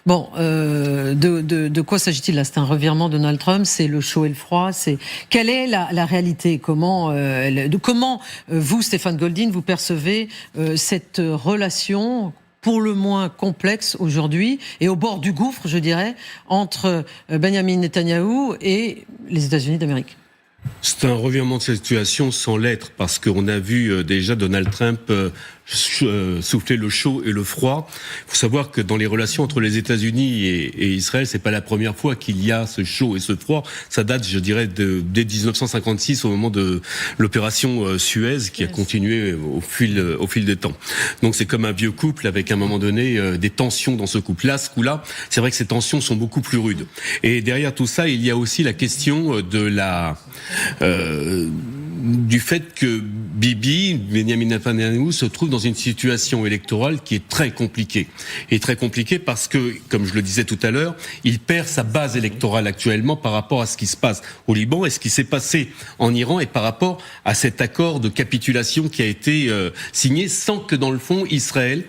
Bon, de quoi s'agit-il là? C'est un revirement de Donald Trump, c'est le chaud et le froid. Quelle est la réalité? Comment vous, Stéphane Goldin, vous percevez cette relation pour le moins complexe aujourd'hui et au bord du gouffre, je dirais, entre Benjamin Netanyahou et les États-Unis d'Amérique? C'est un revirement de situation sans l'être, parce qu'on a vu déjà Donald Trump souffler le chaud et le froid. Il faut savoir que dans les relations entre les États-Unis et Israël, c'est pas la première fois qu'il y a ce chaud et ce froid. Ça date, je dirais, dès 1956, au moment de l'opération Suez, qui a continué au fil des temps. Donc c'est comme un vieux couple avec, à un moment donné, des tensions dans ce couple-là. Ce coup-là, c'est vrai que ces tensions sont beaucoup plus rudes. Et derrière tout ça, il y a aussi la question du fait que Benjamin Netanyahou se trouve dans une situation électorale qui est très compliquée. Et très compliquée parce que, comme je le disais tout à l'heure, il perd sa base électorale actuellement par rapport à ce qui se passe au Liban et ce qui s'est passé en Iran et par rapport à cet accord de capitulation qui a été signé sans que, dans le fond, Israël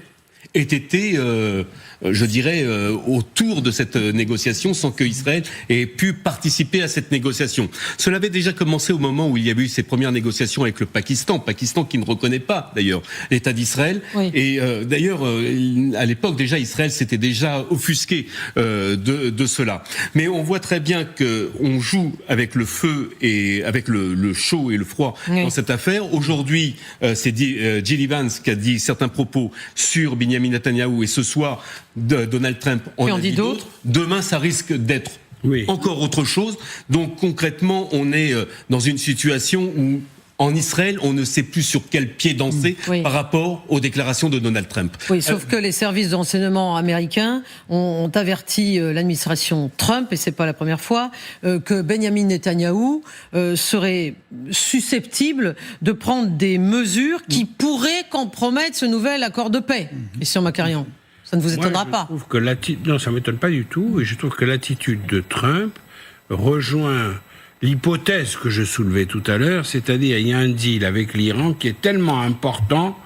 ait été, je dirais, autour de cette négociation, sans que Israël ait pu participer à cette négociation. Cela avait déjà commencé au moment où il y avait eu ces premières négociations avec le Pakistan qui ne reconnaît pas, d'ailleurs, l'État d'Israël. Oui. Et d'ailleurs, à l'époque, déjà, Israël s'était déjà offusqué de cela. Mais on voit très bien qu'on joue avec le feu et avec le chaud et le froid dans cette affaire. Aujourd'hui, c'est J.D. Vance qui a dit certains propos sur Benjamin Netanyahou, et ce soir, Donald Trump en a dit d'autres. Demain, ça risque d'être encore autre chose. Donc concrètement, on est dans une situation où, en Israël, on ne sait plus sur quel pied danser par rapport aux déclarations de Donald Trump. Oui, sauf que les services de renseignement américains ont averti l'administration Trump, et c'est pas la première fois, que Benjamin Netanyahou serait susceptible de prendre des mesures qui pourraient compromettre ce nouvel accord de paix. Christian Macarian, ça ne vous étonnera pas? Non, ça ne m'étonne pas du tout, et je trouve que l'attitude de Trump rejoint l'hypothèse que je soulevais tout à l'heure, c'est-à-dire il y a un deal avec l'Iran qui est tellement important